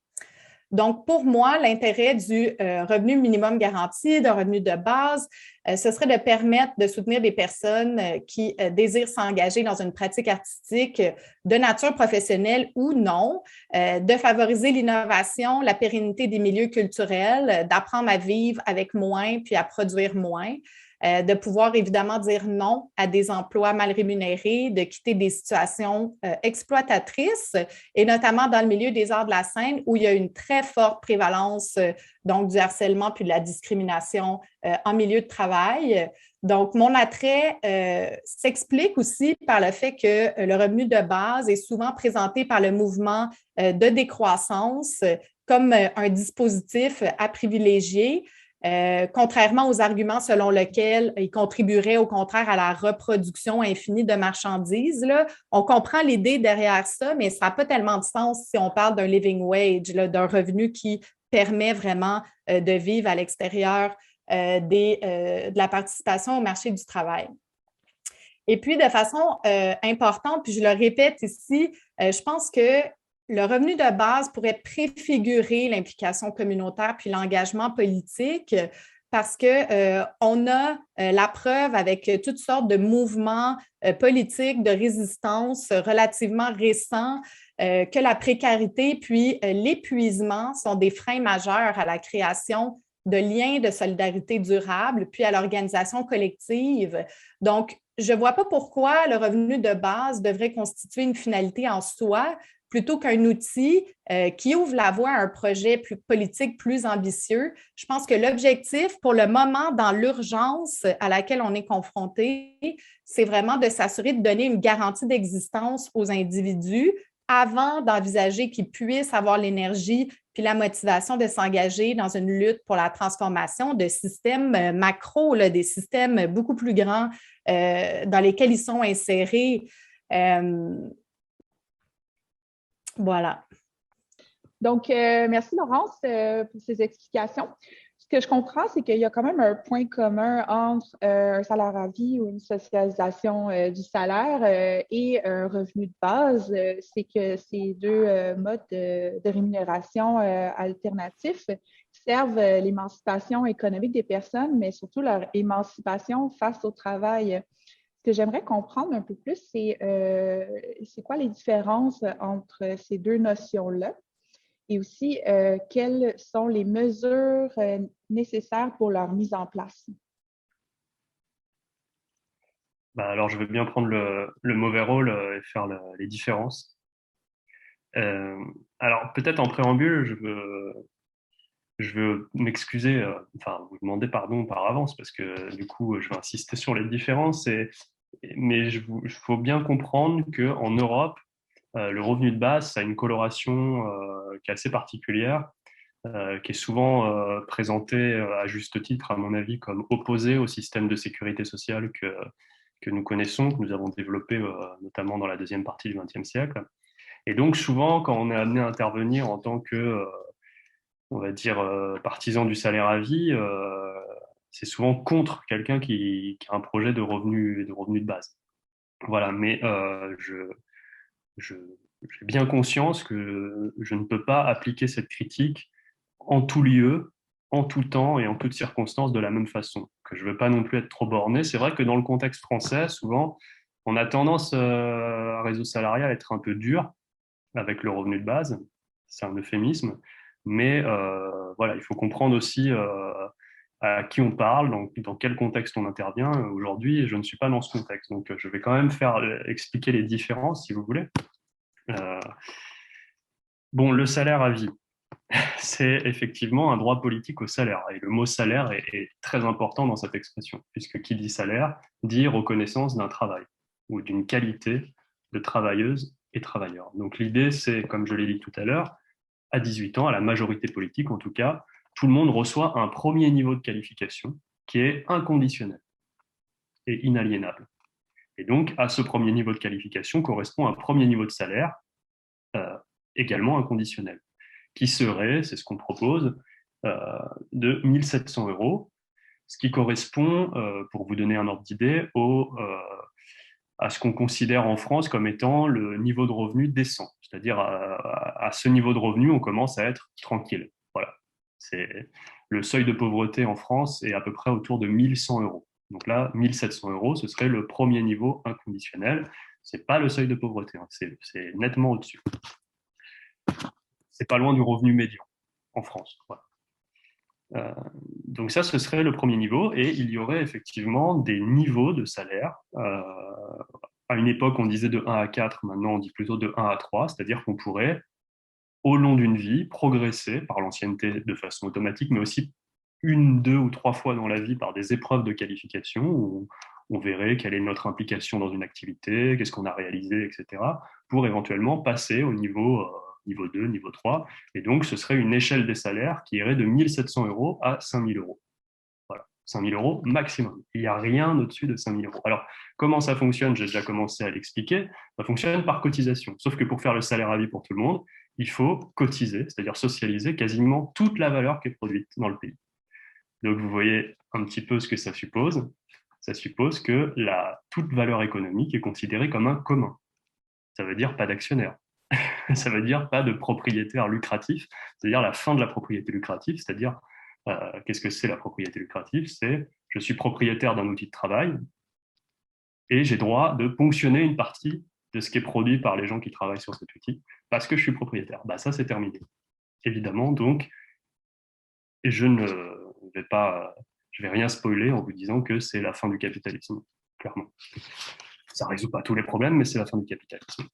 Donc, pour moi, l'intérêt du revenu minimum garanti, d'un revenu de base, ce serait de permettre de soutenir des personnes qui désirent s'engager dans une pratique artistique de nature professionnelle ou non, de favoriser l'innovation, la pérennité des milieux culturels, d'apprendre à vivre avec moins puis à produire moins. De pouvoir évidemment dire non à des emplois mal rémunérés, de quitter des situations exploitatrices, et notamment dans le milieu des arts de la scène où il y a une très forte prévalence donc du harcèlement puis de la discrimination en milieu de travail. Donc, mon attrait s'explique aussi par le fait que le revenu de base est souvent présenté par le mouvement de décroissance comme un dispositif à privilégier. Contrairement aux arguments selon lesquels il contribuerait au contraire à la reproduction infinie de marchandises. Là. On comprend l'idée derrière ça, mais ça n'a pas tellement de sens si on parle d'un living wage, là, d'un revenu qui permet vraiment de vivre à l'extérieur de la participation au marché du travail. Et puis, de façon importante, puis je le répète ici, je pense que le revenu de base pourrait préfigurer l'implication communautaire puis l'engagement politique parce qu'on a la preuve avec toutes sortes de mouvements politiques de résistance relativement récents que la précarité puis l'épuisement sont des freins majeurs à la création de liens de solidarité durable puis à l'organisation collective. Donc, je ne vois pas pourquoi le revenu de base devrait constituer une finalité en soi, plutôt qu'un outil qui ouvre la voie à un projet politique plus ambitieux. Je pense que l'objectif, pour le moment, dans l'urgence à laquelle on est confronté, c'est vraiment de s'assurer de donner une garantie d'existence aux individus avant d'envisager qu'ils puissent avoir l'énergie puis la motivation de s'engager dans une lutte pour la transformation de systèmes macro, là, des systèmes beaucoup plus grands dans lesquels ils sont insérés. Voilà.
Donc, merci Laurence pour ces explications. Ce que je comprends, c'est qu'il y a quand même un point commun entre un salaire à vie ou une socialisation du salaire et un revenu de base. C'est que ces deux modes de rémunération alternatifs servent l'émancipation économique des personnes, mais surtout leur émancipation face au travail. Ce que j'aimerais comprendre un peu plus, c'est quoi les différences entre ces deux notions-là et aussi quelles sont les mesures nécessaires pour leur mise en place.
Alors, je veux bien prendre le mauvais rôle et faire les différences. Alors, peut-être en préambule, je veux m'excuser, vous demander pardon par avance parce que du coup, je vais insister sur les différences. Mais il faut bien comprendre qu'en Europe, le revenu de base, ça a une coloration qui est assez particulière, qui est souvent présentée à juste titre, à mon avis, comme opposée au système de sécurité sociale que nous connaissons, que nous avons développé notamment dans la deuxième partie du XXe siècle. Et donc, souvent, quand on est amené à intervenir en tant que on va dire, partisan du salaire à vie, c'est souvent contre quelqu'un qui a un projet de revenu de base. Voilà, mais j'ai bien conscience que je ne peux pas appliquer cette critique en tout lieu, en tout temps et en toutes circonstances de la même façon. Que je ne veux pas non plus être trop borné. C'est vrai que dans le contexte français, souvent, on a tendance à réseau salarial à être un peu dur avec le revenu de base. C'est un euphémisme. Mais voilà, il faut comprendre aussi à qui on parle, dans quel contexte on intervient. Aujourd'hui, je ne suis pas dans ce contexte. Donc, je vais quand même expliquer les différences, si vous voulez. Bon, le salaire à vie, c'est effectivement un droit politique au salaire. Et le mot salaire est très important dans cette expression, puisque qui dit salaire dit reconnaissance d'un travail ou d'une qualité de travailleuses et travailleurs. Donc l'idée, c'est, comme je l'ai dit tout à l'heure, à 18 ans, à la majorité politique en tout cas, tout le monde reçoit un premier niveau de qualification qui est inconditionnel et inaliénable. Et donc, à ce premier niveau de qualification correspond un premier niveau de salaire également inconditionnel, qui serait, c'est ce qu'on propose, de 1 700 euros, ce qui correspond, pour vous donner un ordre d'idée, à ce qu'on considère en France comme étant le niveau de revenu décent. C'est-à-dire, à ce niveau de revenu, on commence à être tranquille. Voilà. Le seuil de pauvreté en France est à peu près autour de 1 100 euros. Donc là, 1 700 euros, ce serait le premier niveau inconditionnel. Ce n'est pas le seuil de pauvreté, hein. C'est nettement au-dessus. C'est pas loin du revenu médian en France. Voilà. Donc ça, ce serait le premier niveau, et il y aurait effectivement des niveaux de salaire. À une époque, on disait de 1 à 4, maintenant on dit plutôt de 1 à 3, c'est-à-dire qu'on pourrait, au long d'une vie, progresser par l'ancienneté de façon automatique, mais aussi 1, 2 ou 3 fois dans la vie par des épreuves de qualification, où on verrait quelle est notre implication dans une activité, qu'est-ce qu'on a réalisé, etc., pour éventuellement passer au niveau 2, niveau 3. Et donc, ce serait une échelle des salaires qui irait de 1 700 euros à 5 000 euros. Voilà, 5 000 euros maximum. Il n'y a rien au-dessus de 5 000 euros. Alors, comment ça fonctionne? J'ai déjà commencé à l'expliquer. Ça fonctionne par cotisation. Sauf que pour faire le salaire à vie pour tout le monde, il faut cotiser, c'est-à-dire socialiser quasiment toute la valeur qui est produite dans le pays. Donc, vous voyez un petit peu ce que ça suppose. Ça suppose que toute valeur économique est considérée comme un commun. Ça veut dire pas d'actionnaire. Ça veut dire pas de propriétaire lucratif, c'est-à-dire la fin de la propriété lucrative, c'est-à-dire qu'est-ce que c'est la propriété lucrative? C'est je suis propriétaire d'un outil de travail et j'ai droit de ponctionner une partie de ce qui est produit par les gens qui travaillent sur cet outil parce que je suis propriétaire. Bah, ça, c'est terminé. Évidemment, donc, et je vais rien spoiler en vous disant que c'est la fin du capitalisme, clairement. Ça ne résout pas tous les problèmes, mais c'est la fin du capitalisme.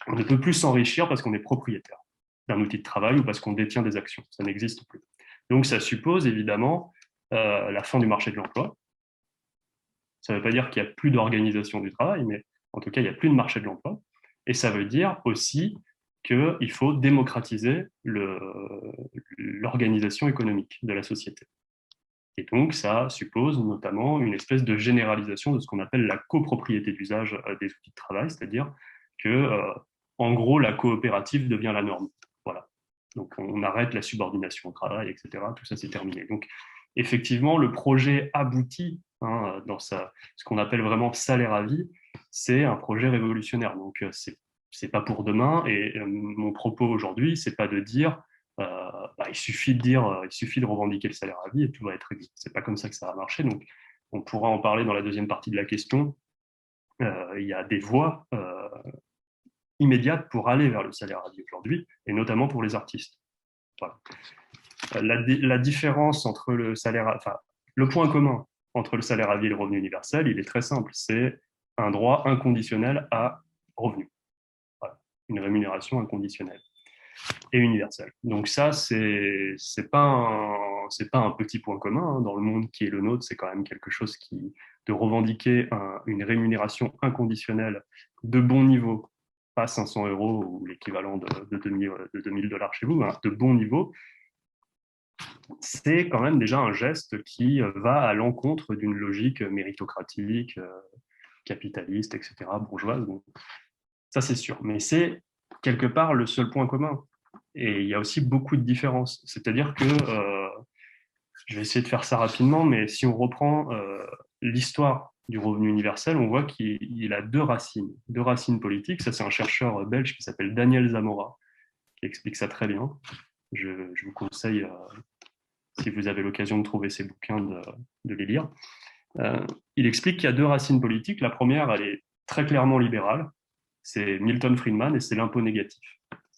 On ne peut plus s'enrichir parce qu'on est propriétaire d'un outil de travail ou parce qu'on détient des actions. Ça n'existe plus. Donc, ça suppose évidemment la fin du marché de l'emploi. Ça ne veut pas dire qu'il n'y a plus d'organisation du travail, mais en tout cas, il n'y a plus de marché de l'emploi. Et ça veut dire aussi qu'il faut démocratiser l'organisation économique de la société. Et donc, ça suppose notamment une espèce de généralisation de ce qu'on appelle la copropriété d'usage des outils de travail, c'est-à-dire que, en gros, la coopérative devient la norme. Voilà. Donc, on arrête la subordination au travail, etc. Tout ça, c'est terminé. Donc, effectivement, le projet abouti dans ce qu'on appelle vraiment salaire à vie, c'est un projet révolutionnaire. Donc, c'est pas pour demain. Et mon propos aujourd'hui, c'est pas de dire il suffit de revendiquer le salaire à vie et tout va être réglé. C'est pas comme ça que ça va marcher. Donc, on pourra en parler dans la deuxième partie de la question. Il y a des voies immédiates pour aller vers le salaire à vie aujourd'hui, et notamment pour les artistes. Voilà. La différence entre le point commun entre le salaire à vie et le revenu universel, il est très simple. C'est un droit inconditionnel à revenu. Voilà. Une rémunération inconditionnelle et universelle. Donc ça, c'est pas un petit point commun dans le monde qui est le nôtre. C'est quand même quelque chose de revendiquer une rémunération inconditionnelle de bon niveau, pas 500 euros ou l'équivalent de 2000 dollars chez vous, de bon niveau. C'est quand même déjà un geste qui va à l'encontre d'une logique méritocratique, capitaliste, etc., bourgeoise. Donc, ça, c'est sûr. Mais c'est quelque part le seul point commun. Et il y a aussi beaucoup de différences. C'est-à-dire que, je vais essayer de faire ça rapidement, mais si on reprend l'histoire du revenu universel, on voit qu'il a deux racines politiques. Ça, c'est un chercheur belge qui s'appelle Daniel Zamora, qui explique ça très bien. Je vous conseille, si vous avez l'occasion de trouver ces bouquins, de les lire. Il explique qu'il y a deux racines politiques. La première, elle est très clairement libérale. C'est Milton Friedman et c'est l'impôt négatif.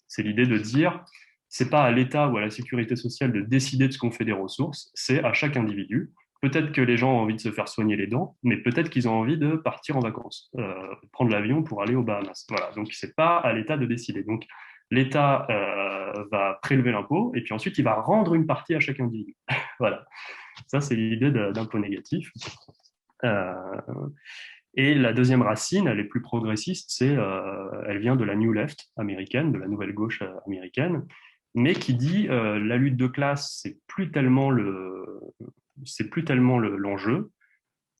C'est l'idée de dire, c'est pas à l'État ou à la sécurité sociale de décider de ce qu'on fait des ressources, c'est à chaque individu. Peut-être que les gens ont envie de se faire soigner les dents, mais peut-être qu'ils ont envie de partir en vacances, prendre l'avion pour aller aux Bahamas. Voilà. Donc, c'est pas à l'État de décider. Donc, l'État va prélever l'impôt et puis ensuite, il va rendre une partie à chaque individu. Voilà. Ça, c'est l'idée d'impôt négatif. Et la deuxième racine, elle est plus progressiste, elle vient de la New Left américaine, de la nouvelle gauche américaine, mais qui dit la lutte de classe, c'est plus tellement l'enjeu.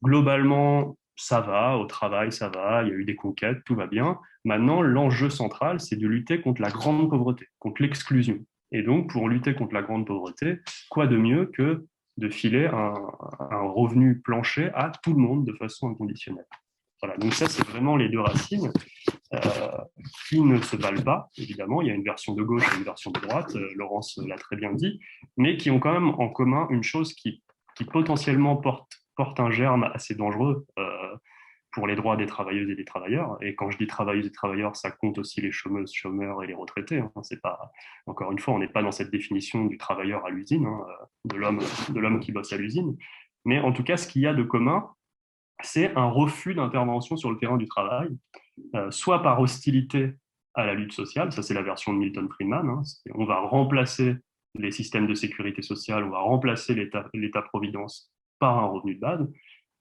Globalement, ça va, au travail, ça va, il y a eu des conquêtes, tout va bien. Maintenant, l'enjeu central, c'est de lutter contre la grande pauvreté, contre l'exclusion. Et donc, pour lutter contre la grande pauvreté, quoi de mieux que de filer un revenu plancher à tout le monde de façon inconditionnelle. Voilà, donc ça, c'est vraiment les deux racines euh, qui ne se valent pas, évidemment. Il y a une version de gauche et une version de droite, Laurence l'a très bien dit, mais qui ont quand même en commun une chose qui potentiellement porte un germe assez dangereux pour les droits des travailleuses et des travailleurs. Et quand je dis travailleuses et travailleurs, ça compte aussi les chômeuses, chômeurs et les retraités. Hein. C'est pas, encore une fois, on n'est pas dans cette définition du travailleur à l'usine, hein, de l'homme qui bosse à l'usine. Mais en tout cas, ce qu'il y a de commun, c'est un refus d'intervention sur le terrain du travail, soit par hostilité à la lutte sociale, ça c'est la version de Milton Friedman, hein, on va remplacer les systèmes de sécurité sociale, on va remplacer l'État-providence par un revenu de base,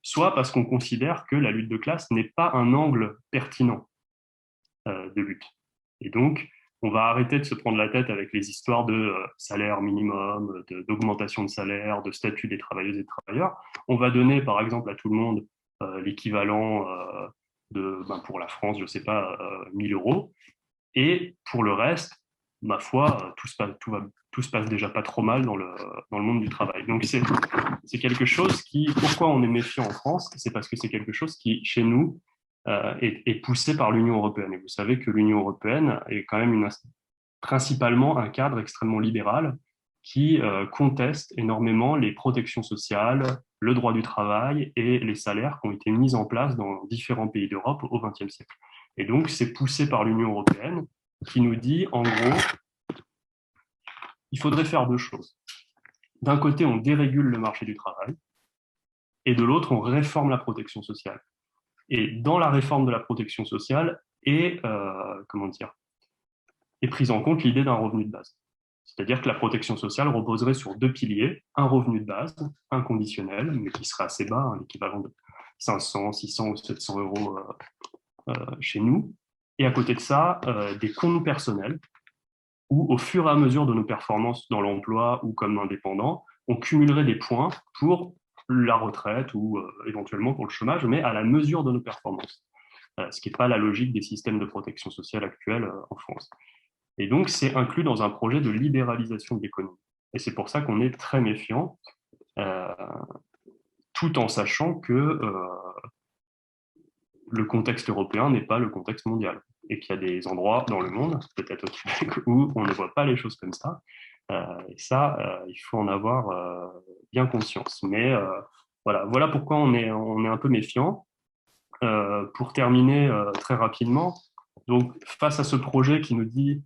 soit parce qu'on considère que la lutte de classe n'est pas un angle pertinent de lutte. Et donc, on va arrêter de se prendre la tête avec les histoires de salaire minimum, d'augmentation de salaire, de statut des travailleuses et des travailleurs. On va donner, par exemple, à tout le monde l'équivalent pour la France, je ne sais pas, 1000 euros. Et pour le reste, ma foi, tout se passe déjà pas trop mal dans le monde du travail. Donc c'est quelque chose pourquoi on est méfiant en France, c'est parce que c'est quelque chose qui, chez nous, est poussé par l'Union européenne. Et vous savez que l'Union européenne est quand même principalement un cadre extrêmement libéral qui conteste énormément les protections sociales, le droit du travail et les salaires qui ont été mis en place dans différents pays d'Europe au XXe siècle. Et donc, c'est poussé par l'Union européenne qui nous dit, en gros, il faudrait faire deux choses. D'un côté, on dérégule le marché du travail, et de l'autre, on réforme la protection sociale. Et dans la réforme de la protection sociale est prise en compte l'idée d'un revenu de base. C'est-à-dire que la protection sociale reposerait sur deux piliers, un revenu de base inconditionnel, mais qui serait assez bas, l'équivalent de 500, 600 ou 700 euros chez nous, et à côté de ça, des comptes personnels, où au fur et à mesure de nos performances dans l'emploi ou comme indépendant, on cumulerait des points pour la retraite ou éventuellement pour le chômage, mais à la mesure de nos performances, ce qui n'est pas la logique des systèmes de protection sociale actuels en France. Et donc, c'est inclus dans un projet de libéralisation de l'économie. Et c'est pour ça qu'on est très méfiant, tout en sachant que le contexte européen n'est pas le contexte mondial. Et qu'il y a des endroits dans le monde, peut-être au Québec, où on ne voit pas les choses comme ça. Et ça, il faut en avoir bien conscience. Mais voilà pourquoi on est un peu méfiant. Pour terminer très rapidement, donc face à ce projet qui nous dit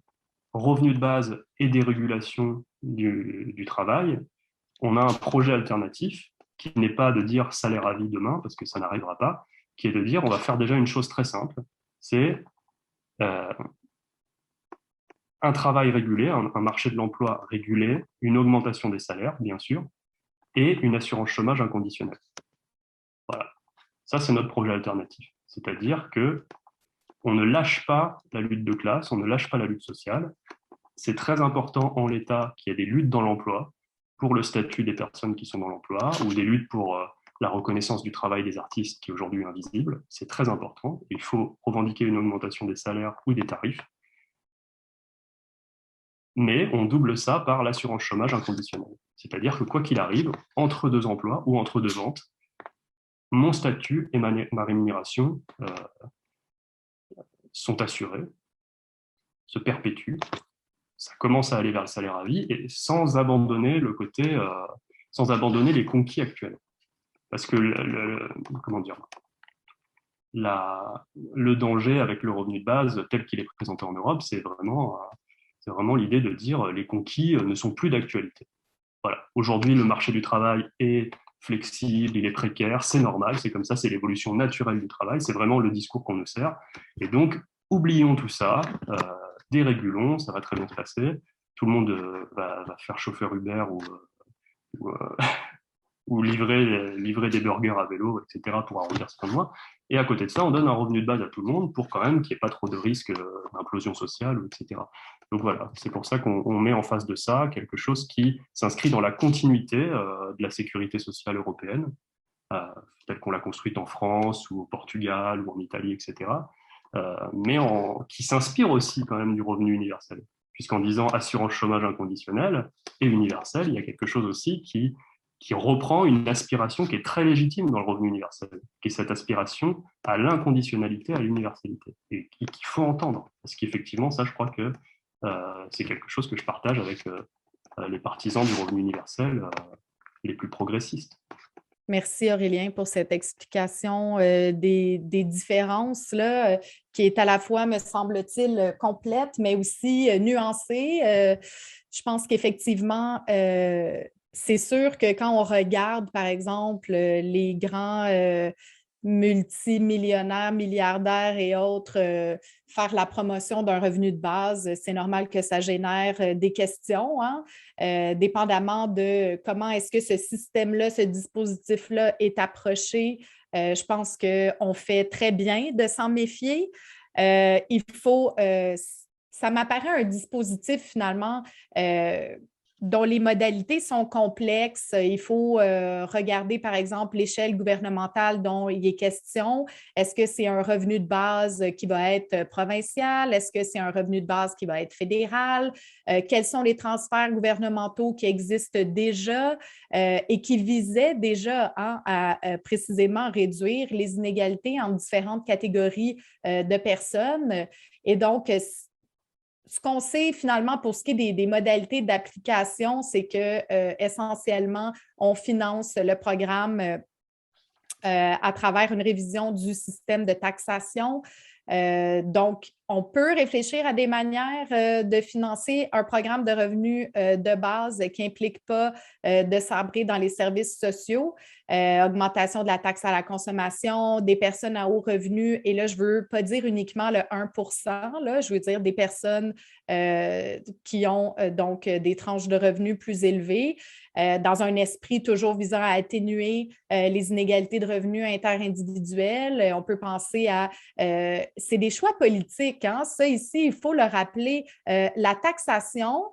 revenu de base et dérégulation du travail, on a un projet alternatif qui n'est pas de dire salaire à vie demain, parce que ça n'arrivera pas, qui est de dire on va faire déjà une chose très simple, c'est un travail régulé, un marché de l'emploi régulé, une augmentation des salaires, bien sûr, et une assurance chômage inconditionnelle. Voilà. Ça, c'est notre projet alternatif. C'est-à-dire que on ne lâche pas la lutte de classe, on ne lâche pas la lutte sociale. C'est très important en l'état qu'il y ait des luttes dans l'emploi pour le statut des personnes qui sont dans l'emploi ou des luttes pour la reconnaissance du travail des artistes qui est aujourd'hui invisible. C'est très important. Il faut revendiquer une augmentation des salaires ou des tarifs. Mais on double ça par l'assurance chômage inconditionnelle. C'est-à-dire que quoi qu'il arrive, entre deux emplois ou entre deux ventes, mon statut et ma rémunération sont assurés, se perpétuent, ça commence à aller vers le salaire à vie, et sans abandonner sans abandonner les conquis actuels. Parce que le danger avec le revenu de base tel qu'il est présenté en Europe, c'est vraiment l'idée de dire les conquis ne sont plus d'actualité. Voilà. Aujourd'hui, le marché du travail est flexible, il est précaire, c'est normal, c'est comme ça, c'est l'évolution naturelle du travail, c'est vraiment le discours qu'on nous sert. Et donc, oublions tout ça, dérégulons, ça va très bien se passer, tout le monde va faire chauffeur Uber ou ou livrer des burgers à vélo, etc., pour arrondir ses fins de mois. Et à côté de ça, on donne un revenu de base à tout le monde pour quand même qu'il n'y ait pas trop de risque d'implosion sociale, etc. Donc voilà, c'est pour ça qu'on met en face de ça quelque chose qui s'inscrit dans la continuité de la sécurité sociale européenne, telle qu'on l'a construite en France ou au Portugal ou en Italie, etc., mais qui s'inspire aussi quand même du revenu universel. Puisqu'en disant assurance chômage inconditionnel et universel, il y a quelque chose aussi qui reprend une aspiration qui est très légitime dans le revenu universel, qui est cette aspiration à l'inconditionnalité, à l'universalité, et qu'il faut entendre. Parce qu'effectivement, ça, je crois que c'est quelque chose que je partage avec les partisans du revenu universel les plus progressistes.
Merci Aurélien pour cette explication des différences là, qui est à la fois, me semble-t-il, complète, mais aussi nuancée. Je pense qu'effectivement, c'est sûr que quand on regarde, par exemple, les grands multimillionnaires, milliardaires et autres faire la promotion d'un revenu de base, c'est normal que ça génère des questions, hein? Dépendamment de comment est-ce que ce système-là, ce dispositif-là est approché. Je pense qu'on fait très bien de s'en méfier. Il faut, ça m'apparaît un dispositif finalement dont les modalités sont complexes. Il faut regarder, par exemple, l'échelle gouvernementale dont il est question. Est-ce que c'est un revenu de base qui va être provincial? Est-ce que c'est un revenu de base qui va être fédéral? Quels sont les transferts gouvernementaux qui existent déjà et qui visaient déjà à précisément réduire les inégalités entre différentes catégories de personnes? Et donc, ce qu'on sait finalement pour ce qui est des modalités d'application, c'est que essentiellement, on finance le programme à travers une révision du système de taxation. Donc, on peut réfléchir à des manières de financer un programme de revenus de base qui n'implique pas de sabrer dans les services sociaux, augmentation de la taxe à la consommation, des personnes à haut revenu. Et là, je ne veux pas dire uniquement le 1 là, je veux dire des personnes qui ont donc des tranches de revenus plus élevées, dans un esprit toujours visant à atténuer les inégalités de revenus interindividuels. On peut penser à... c'est des choix politiques. Hein? Ça, ici, il faut le rappeler. La taxation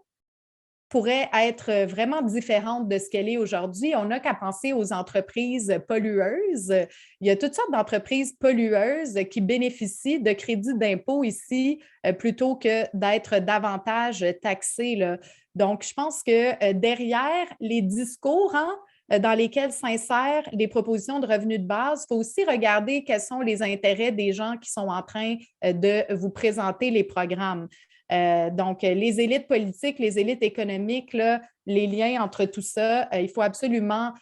pourrait être vraiment différente de ce qu'elle est aujourd'hui. On n'a qu'à penser aux entreprises pollueuses. Il y a toutes sortes d'entreprises pollueuses qui bénéficient de crédits d'impôt ici plutôt que d'être davantage taxées, là. Donc, je pense que derrière les discours, hein, dans lesquels s'insèrent les propositions de revenus de base, il faut aussi regarder quels sont les intérêts des gens qui sont en train de vous présenter les programmes. Donc, les élites politiques, les élites économiques, là, les liens entre tout ça, il faut absolument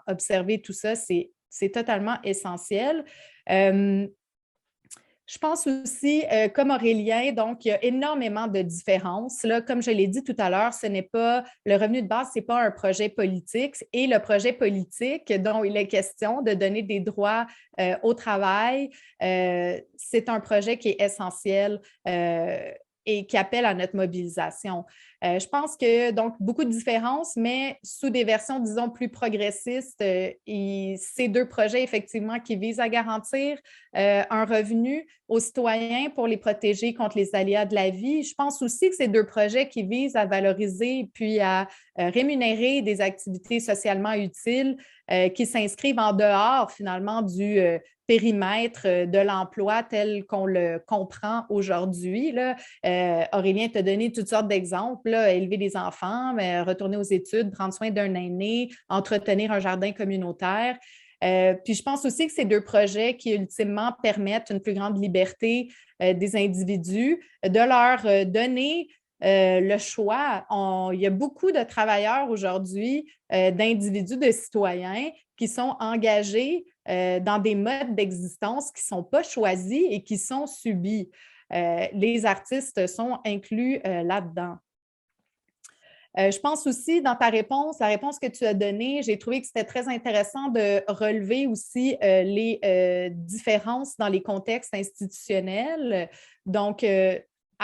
observer tout ça. C'est totalement essentiel. Je pense aussi, comme Aurélien, donc il y a énormément de différences. Là, comme je l'ai dit tout à l'heure, ce n'est pas le revenu de base, ce n'est pas un projet politique. Et le projet politique dont il est question de donner des droits au travail, c'est un projet qui est essentiel et qui appelle à notre mobilisation. Je pense que donc beaucoup de différences, mais sous des versions, disons, plus progressistes, ces deux projets, effectivement, qui visent à garantir un revenu aux citoyens pour les protéger contre les aléas de la vie. Je pense aussi que ces deux projets qui visent à valoriser puis à rémunérer des activités socialement utiles qui s'inscrivent en dehors, finalement, du périmètre de l'emploi tel qu'on le comprend aujourd'hui. Aurélien t'a donné toutes sortes d'exemples, là, élever des enfants, retourner aux études, prendre soin d'un aîné, entretenir un jardin communautaire. Puis je pense aussi que ces deux projets qui ultimement permettent une plus grande liberté des individus, de leur donner le choix. Il y a beaucoup de travailleurs aujourd'hui, d'individus, de citoyens qui sont engagés dans des modes d'existence qui ne sont pas choisis et qui sont subis. Les artistes sont inclus là-dedans. Je pense aussi, dans ta réponse, la réponse que tu as donnée, j'ai trouvé que c'était très intéressant de relever aussi les différences dans les contextes institutionnels. Donc,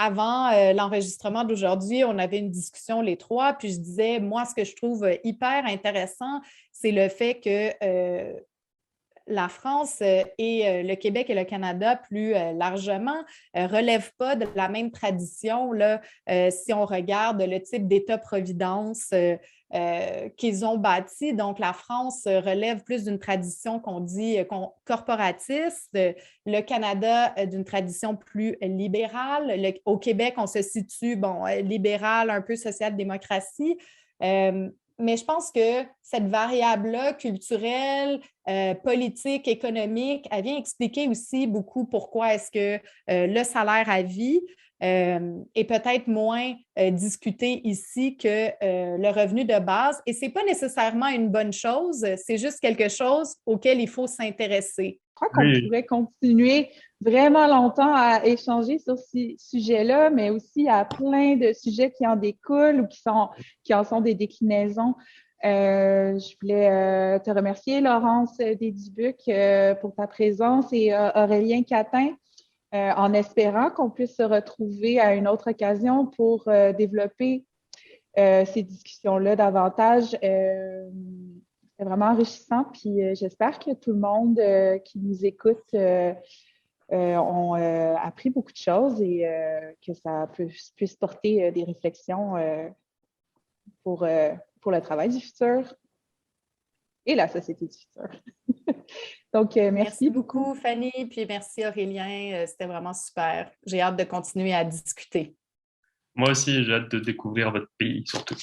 avant l'enregistrement d'aujourd'hui, on avait une discussion les trois, puis je disais, moi, ce que je trouve hyper intéressant, c'est le fait que la France et le Québec et le Canada plus largement relèvent pas de la même tradition là, si on regarde le type d'État-providence qu'ils ont bâti. Donc, la France relève plus d'une tradition qu'on dit corporatiste, le Canada d'une tradition plus libérale. Au Québec, on se situe, bon, libéral, un peu social-démocratie. Mais je pense que cette variable-là, culturelle, politique, économique, elle vient expliquer aussi beaucoup pourquoi est-ce que le salaire à vie est peut-être moins discuté ici que le revenu de base. Et ce n'est pas nécessairement une bonne chose, c'est juste quelque chose auquel il faut s'intéresser.
Je crois qu'on pourrait continuer vraiment longtemps à échanger sur ces sujets-là, mais aussi à plein de sujets qui en découlent ou qui en sont des déclinaisons. Je voulais te remercier, Laurence Desdubuc, pour ta présence et Aurélien Catin, en espérant qu'on puisse se retrouver à une autre occasion pour développer ces discussions-là davantage. C'est vraiment enrichissant, puis j'espère que tout le monde qui nous écoute ont appris beaucoup de choses et que ça puisse porter des réflexions pour le travail du futur et la société du futur. Donc, merci
beaucoup, Fanny, puis merci, Aurélien. C'était vraiment super. J'ai hâte de continuer à discuter.
Moi aussi, j'ai hâte de découvrir votre pays, surtout.